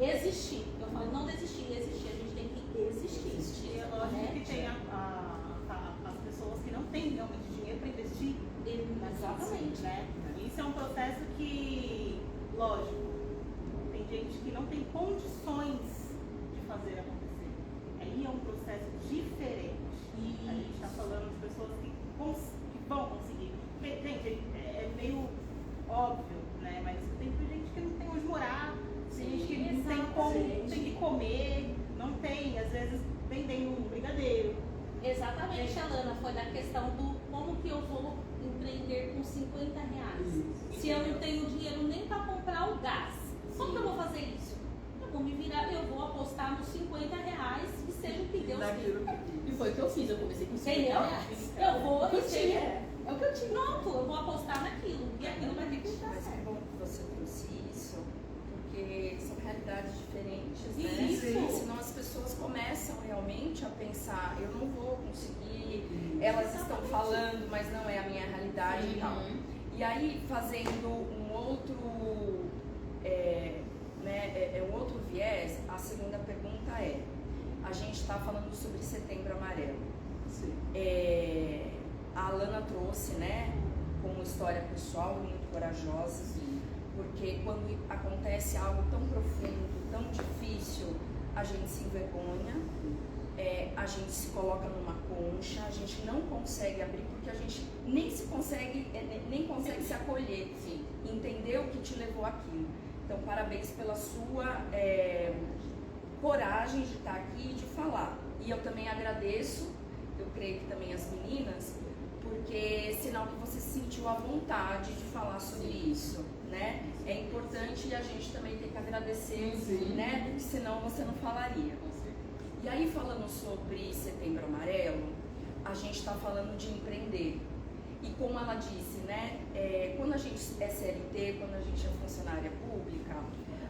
Existir. Eu falo, não desistir, existir. A gente tem que existir. E é lógico que tem as pessoas que não têm realmente dinheiro para investir. Exatamente. Né? Isso é um processo que, lógico, tem gente que não tem condições de fazer acontecer. Aí é um processo diferente. A gente está falando de pessoas que vão conseguir. Gente, é meio óbvio, né? Mas tem gente que não tem onde morar, tem gente que não tem como, tem que comer, não tem, às vezes vendendo um brigadeiro. Exatamente, Alana, foi da questão do como que eu vou empreender com 50 reais. Se eu não tenho dinheiro nem para comprar o gás, como que eu vou fazer isso? Eu vou me virar, eu vou apostar nos 50 reais e seja o que Deus quiser. E foi o que eu fiz, eu comecei com 50 Entendeu? reais. Eu vou É o que eu e tinha. é o que eu tinha. Pronto, eu vou apostar naquilo. E aquilo vai ter que dar Mas é certo. bom que você trouxe isso, porque são realidades diferentes, né? Isso. Senão as pessoas começam realmente a pensar, eu não vou conseguir, elas estão falando, mas não é a minha realidade e tal. E aí, fazendo um outro, um outro viés, a segunda pergunta é, a gente está falando sobre Setembro Amarelo. A Alana trouxe, né, como história pessoal muito corajosa, porque quando acontece algo tão profundo, tão difícil, a gente se envergonha, a gente se coloca numa concha, a gente não consegue abrir porque a gente nem consegue se acolher, entender o que te levou àquilo. Então, parabéns pela sua coragem de estar aqui e de falar. E eu também agradeço, eu creio que também as meninas, porque é sinal que você se sentiu à vontade de falar sobre isso, né? É importante e a gente também tem que agradecer, né? Porque senão você não falaria. E aí, falando sobre Setembro Amarelo, a gente está falando de empreender. E como ela disse, né? Quando a gente é CLT, quando a gente é funcionária pública,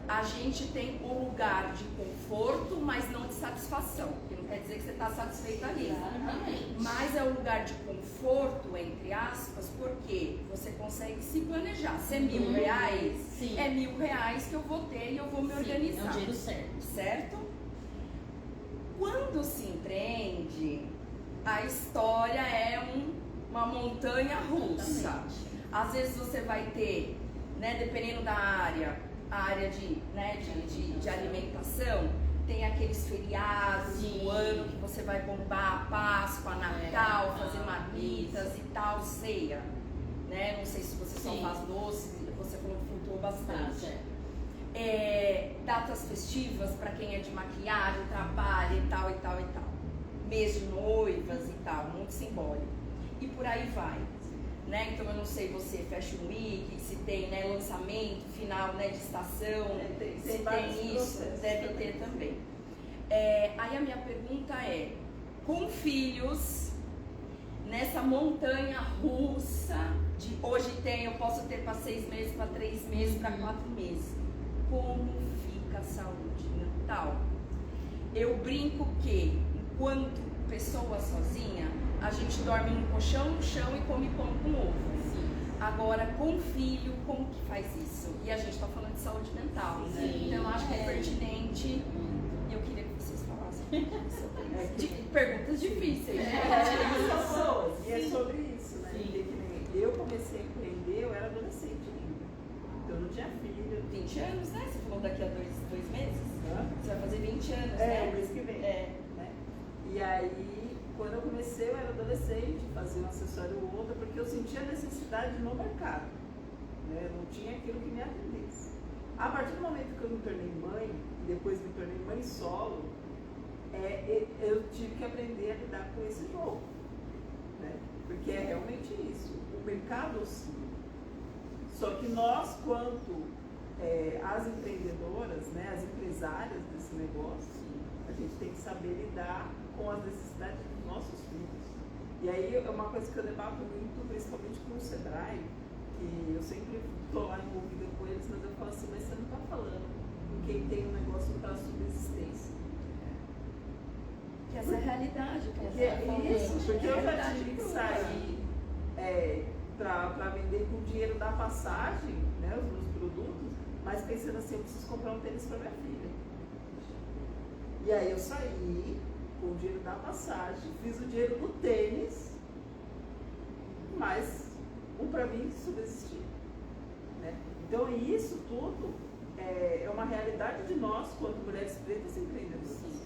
a gente tem um lugar de conforto, mas não de satisfação. Que não quer dizer que você está satisfeito ali. Mas é um lugar de conforto, entre aspas, porque você consegue se planejar. Se é R$1.000, é R$1.000 que eu vou ter e eu vou me organizar. É o dinheiro certo. Certo? Quando se empreende, a história é uma montanha russa. Às vezes você vai ter, né, dependendo da área, a área de alimentação, tem aqueles feriados do ano que você vai bombar, Páscoa, Natal, fazer marmitas e tal, ceia. Né? Não sei se você só faz doce, você falou que flutuou bastante. Datas festivas para quem é de maquiagem, trabalha e tal, e tal, e tal. Mês de noivas e tal, muito simbólico. E por aí vai. Né? Então eu não sei você, Fashion Week, se tem, né, lançamento final, né, de estação, se tem isso, deve ter também. Aí a minha pergunta é, com filhos, nessa montanha russa, de hoje eu posso ter para 6 meses, para 3 meses, para 4 meses, como fica a saúde mental? Eu brinco que, enquanto pessoa sozinha, a gente dorme num colchão no chão e come pão com ovo. Agora, com filho, como que faz isso? E a gente está falando de saúde mental, né? Então eu acho que é pertinente e eu queria que vocês falassem sobre isso. Perguntas difíceis, né? E é sobre isso, né? Eu comecei a empreender, eu era adolescente ainda. Então eu não tinha filho. 20 anos, né? Você falou daqui a 2 meses? Você vai fazer 20 anos, o né? mês que vem. Né? E aí, quando eu comecei, eu era adolescente, fazia um acessório ou outro, porque eu sentia necessidade no mercado. Né? Não tinha aquilo que me atendesse. A partir do momento que eu me tornei mãe, e depois me tornei mãe solo, eu tive que aprender a lidar com esse jogo. Né? Porque é realmente isso. O mercado oscila. Só que nós, quanto as empreendedoras, né, as empresárias desse negócio, a gente tem que saber lidar com as necessidades dos nossos filhos. E aí é uma coisa que eu debato muito, principalmente com o Sebrae, que eu sempre estou lá envolvida com eles, mas eu falo assim, mas você não está falando com quem tem um negócio para subsistência. Que essa é a realidade. Porque eu já tive que sair para vender com o dinheiro da passagem, né, os meus produtos, mas pensando assim, eu preciso comprar um tênis para minha filha. E aí eu saí com o dinheiro da passagem, fiz o dinheiro do tênis, mas para mim subsistir. Né? Então isso tudo é uma realidade de nós, quanto mulheres pretas empreendedoras.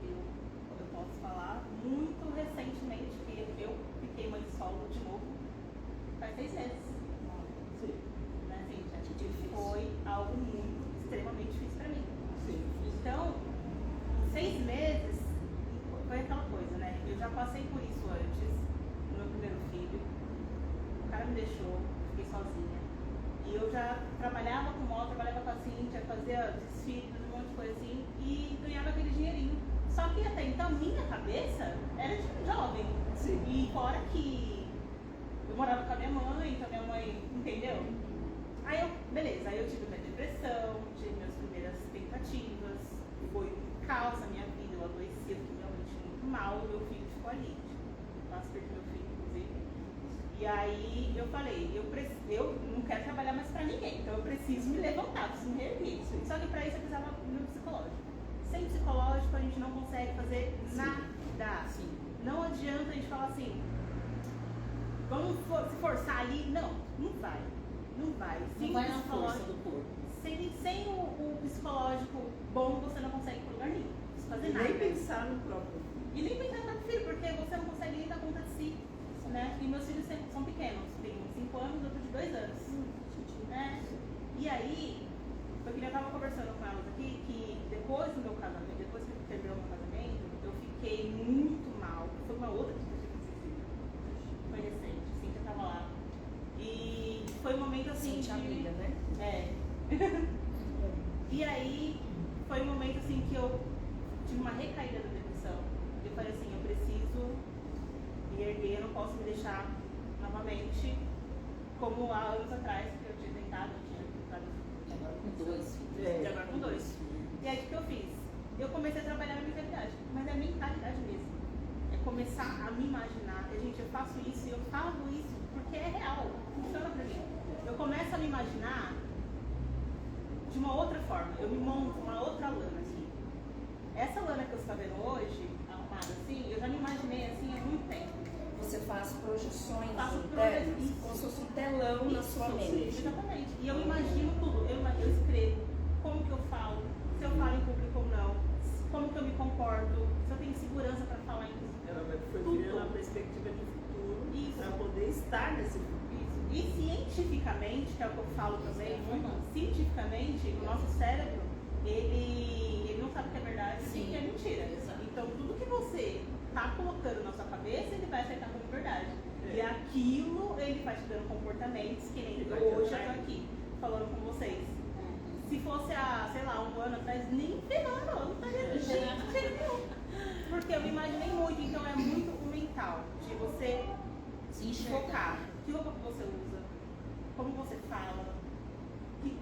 Eu posso falar muito recentemente que eu fiquei mãe solo de novo faz 6 meses. Sim. Né, gente? Foi algo muito, extremamente difícil para mim. Sim. Então, 6 meses foi aquela coisa, né? Eu já passei por isso antes, no meu primeiro filho. O cara me deixou, fiquei sozinha. E eu já trabalhava com moto, trabalhava com a Cíntia, fazia desfile, um monte de coisa assim, e ganhava aquele dinheirinho. Só que até então, minha cabeça era de jovem. Sim. E fora que eu morava com a minha mãe, então minha mãe, entendeu? Aí eu, beleza, aí eu tive minha depressão, tive minhas primeiras tentativas, foi um caos na minha vida, eu adoeci, eu fiquei realmente muito mal, meu filho ficou ali. Quase perdi meu filho, inclusive. E aí eu falei, eu não quero trabalhar mais pra ninguém, então eu preciso me levantar, preciso me reerguer. Só que pra isso eu precisava do meu psicológico. Sem psicológico a gente não consegue fazer nada. Sim. Não adianta a gente falar assim, vamos se forçar ali. Não vai. Não vai. Não vai na força do corpo. Sem o psicológico bom, você não consegue ir pra lugar nenhum. Não precisa fazer E nada. nem pensar no próprio. E nem pensar no próprio filho, porque você não consegue nem dar conta de si. Né? E meus filhos são pequenos, tem um de 5 anos e outro de 2 anos. Né? E aí, foi que eu estava conversando com elas aqui, que depois do meu casamento, depois que terminou o meu casamento, eu fiquei muito mal. Foi uma outra tentativa de suicídio. Foi recente, Cíntia estava lá. E foi um momento assim Cíntia amiga, né? E aí, foi um momento assim que eu tive uma recaída da depressão. Eu falei assim, eu preciso me erguer, eu não posso me deixar novamente como há anos atrás, que eu tinha tentado, E agora com 2. e agora com 2. E aí o que eu fiz? Eu comecei a trabalhar na mentalidade, mas é a mentalidade mesmo. É começar a me imaginar. Gente, eu faço isso e eu falo isso porque é real, funciona pra mim. Eu começo a me imaginar de uma outra forma, eu me monto uma outra lana aqui. Essa lana que você está vendo hoje, arrumada assim, eu já me imaginei assim há muito tempo. Você faz projeções Faço internas, projeções. como se fosse um telão na sua Isso, mente. exatamente. E eu imagino tudo. Eu escrevo como que eu falo, se eu falo em público ou não, como que eu me comporto, se eu tenho segurança para falar em público. Ela foi criando uma perspectiva de futuro para poder estar nesse futuro. E cientificamente, que é o que eu falo também, cientificamente, o nosso cérebro, ele não sabe o que é verdade e o que é mentira. Exato. Então, tudo que você está colocando na sua cabeça, ele vai aceitar como verdade. E aquilo, ele vai te dando comportamentos, que nem hoje eu tô aqui, falando com vocês. Se fosse há, sei lá, um ano atrás, nem ferrando, eu não estaria de jeito nenhum. Porque eu me imaginei muito, então é muito o mental, de você Se focar. Que roupa que você usa, como você fala,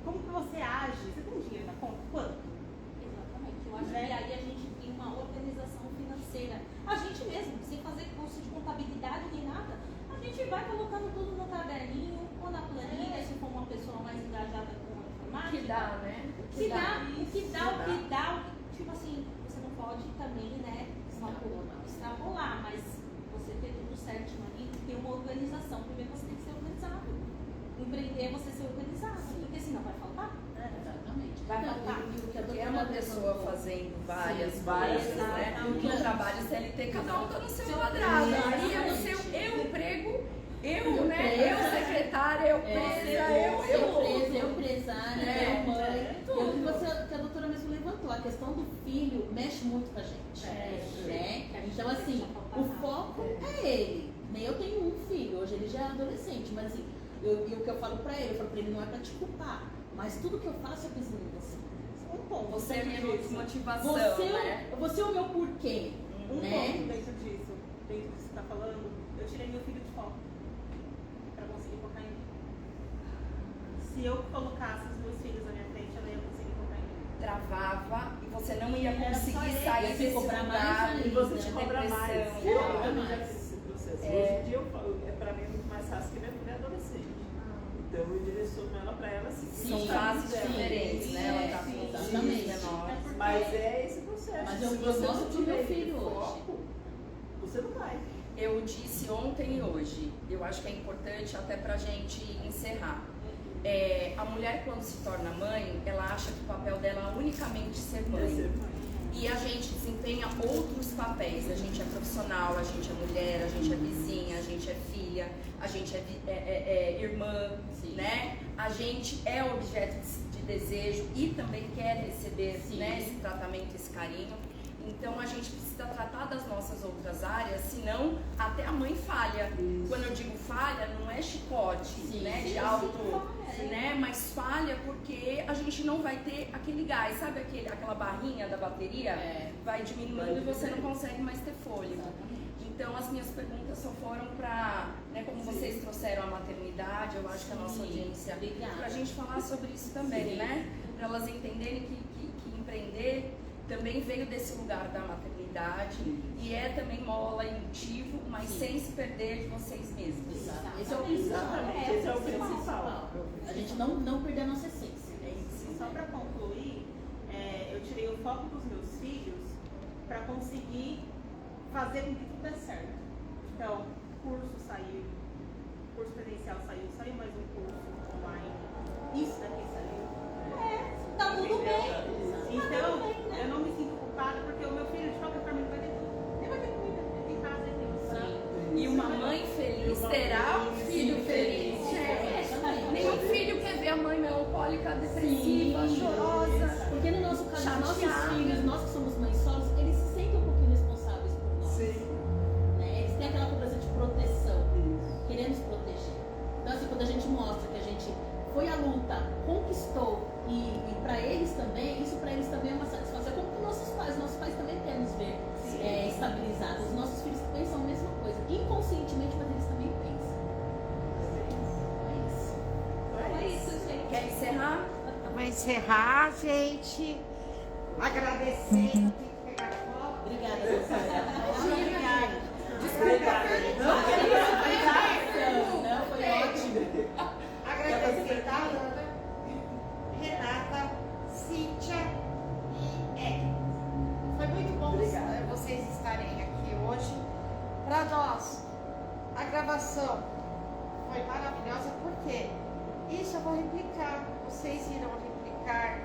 como que você age. Você tem dinheiro na conta? Quanto? Exatamente. Eu acho que aí a gente tem uma organização financeira. A gente mesmo, sem fazer curso de contabilidade nem nada, a gente vai colocando tudo no caderninho ou na planilha, se for uma pessoa mais engajada com a informática. Que dá, né? O que dá, tipo assim, você não pode também, né, extrapolar, mas você ter tudo certinho ali, ter uma organização. Primeiro você tem que ser organizado. Empreender é você ser organizado, porque senão vai faltar. Exatamente. Vai Não, faltar. e o que a Porque doutora é uma Ana pessoa falou. fazendo várias Sim, coisas, né? exatamente. No trabalho CLT, cada um tá no seu Seu quadrado. quadrado. Aí é o seu, eu emprego, eu, né? presa. Eu secretária, eu presa, eu empresária, É, eu mãe. tudo. Que a doutora mesmo levantou, a questão do filho mexe muito com a gente. Né? Então, assim, o foco é ele. Eu tenho um filho, hoje ele já é adolescente, mas assim, o que eu falo pra ele, não é pra te culpar, mas tudo que eu faço eu penso em você. Um ponto. Você é minha motivação, Você, né? você é o meu porquê. Um né? ponto dentro disso que você está falando, eu tirei meu filho de foco para conseguir focar em mim. Se eu colocasse os meus filhos na minha frente, eu não ia conseguir focar em mim. Travava e você não ia Era só conseguir ele. sair Ia se desse cobrar lugar. mais E você ainda, te né? cobra mais. Depressão. Eu Cobra também já mais. fiz esse processo. Hoje em dia, para mim é muito mais fácil Então eu direciono ela para ela se São fases diferentes, né? Ela tá com exatamente. Mas é esse processo. Mas Se eu você mostro não pro meu tiver filho hoje. foco, você não vai. Eu disse ontem e hoje, eu acho que é importante até pra gente encerrar. A mulher, quando se torna mãe, ela acha que o papel dela é unicamente ser mãe. E a gente desempenha outros papéis. A gente é profissional, a gente é mulher, a gente é vizinha, a gente é filha, a gente é irmã, né? A gente é objeto de desejo e também quer receber, né, esse tratamento, esse carinho. Então a gente precisa tratar das nossas outras áreas, senão até a mãe falha. Quando eu digo falha, não é chicote, né, de alto, né, mas falha porque a gente não vai ter aquele gás, sabe aquela barrinha da bateria? Vai diminuindo e você não consegue mais ter fôlego. Então as minhas perguntas só foram para, né, como vocês trouxeram a maternidade, eu acho que a nossa audiência, para a gente falar sobre isso também, né, para elas entenderem que empreender também veio desse lugar da maternidade e é também mola e motivo, mas sem se perder de vocês mesmos. Esse é o principal. Esse é o principal. A gente não perder a nossa essência. Só para concluir, eu tirei o foco dos meus filhos para conseguir fazer com que tudo dê certo. Então, curso saiu, curso presencial saiu mais um curso online, isso daqui saiu. Tá tudo bem. Então, eu não me sinto culpada porque o meu filho, de qualquer forma, ele vai ter tudo. Ele vai ter comida, ele tem casa, ele tem opção. E uma mãe feliz terá um filho feliz. Nenhum filho quer ver a mãe melancólica, depressiva, chorosa. Porque no nosso caso, chateada. nossos filhos, nós que somos mães solos, eles se sentem um pouquinho responsáveis por nós. Né? Eles têm aquela cobrança de proteção, querendo nos proteger. Então, assim, quando a gente mostra que a gente foi à luta, conquistou, e para eles também, isso para eles também é uma satisfação. Como para nossos pais também querem nos ver estabilizados. Os nossos filhos pensam a mesma coisa, inconscientemente, mas eles também pensam. É isso aí. Quer encerrar? Vamos encerrar, gente. Agradecendo. Tem que pegar foto. Obrigada, Sofia. Obrigada. Não, foi ótimo. Agradecer da Ana, Renata, Cíntia e Érica. Foi muito bom vocês estarem aqui hoje. Para nós, a gravação foi maravilhosa porque isso eu vou replicar, vocês irão replicar,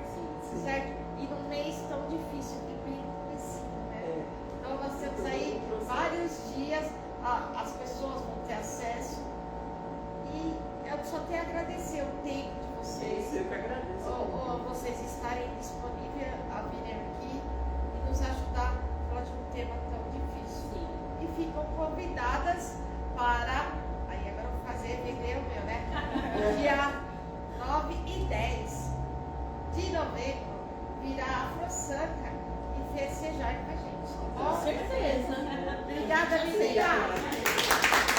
certo? E num mês tão difícil que bem comecinho, né? Então nós temos aí vários dias, as pessoas vão ter acesso e eu só tenho a agradecer o tempo de vocês. Eu que agradeço. Vocês estarem disponíveis a virem aqui e nos ajudar a falar de um tema tão difícil. E ficam convidadas para. Aí agora eu vou fazer vender o meu, né? Dia 9 e 10 de novembro virá a Afrosanca e festejar com a gente. Tá bom? Com certeza. Obrigada, menina.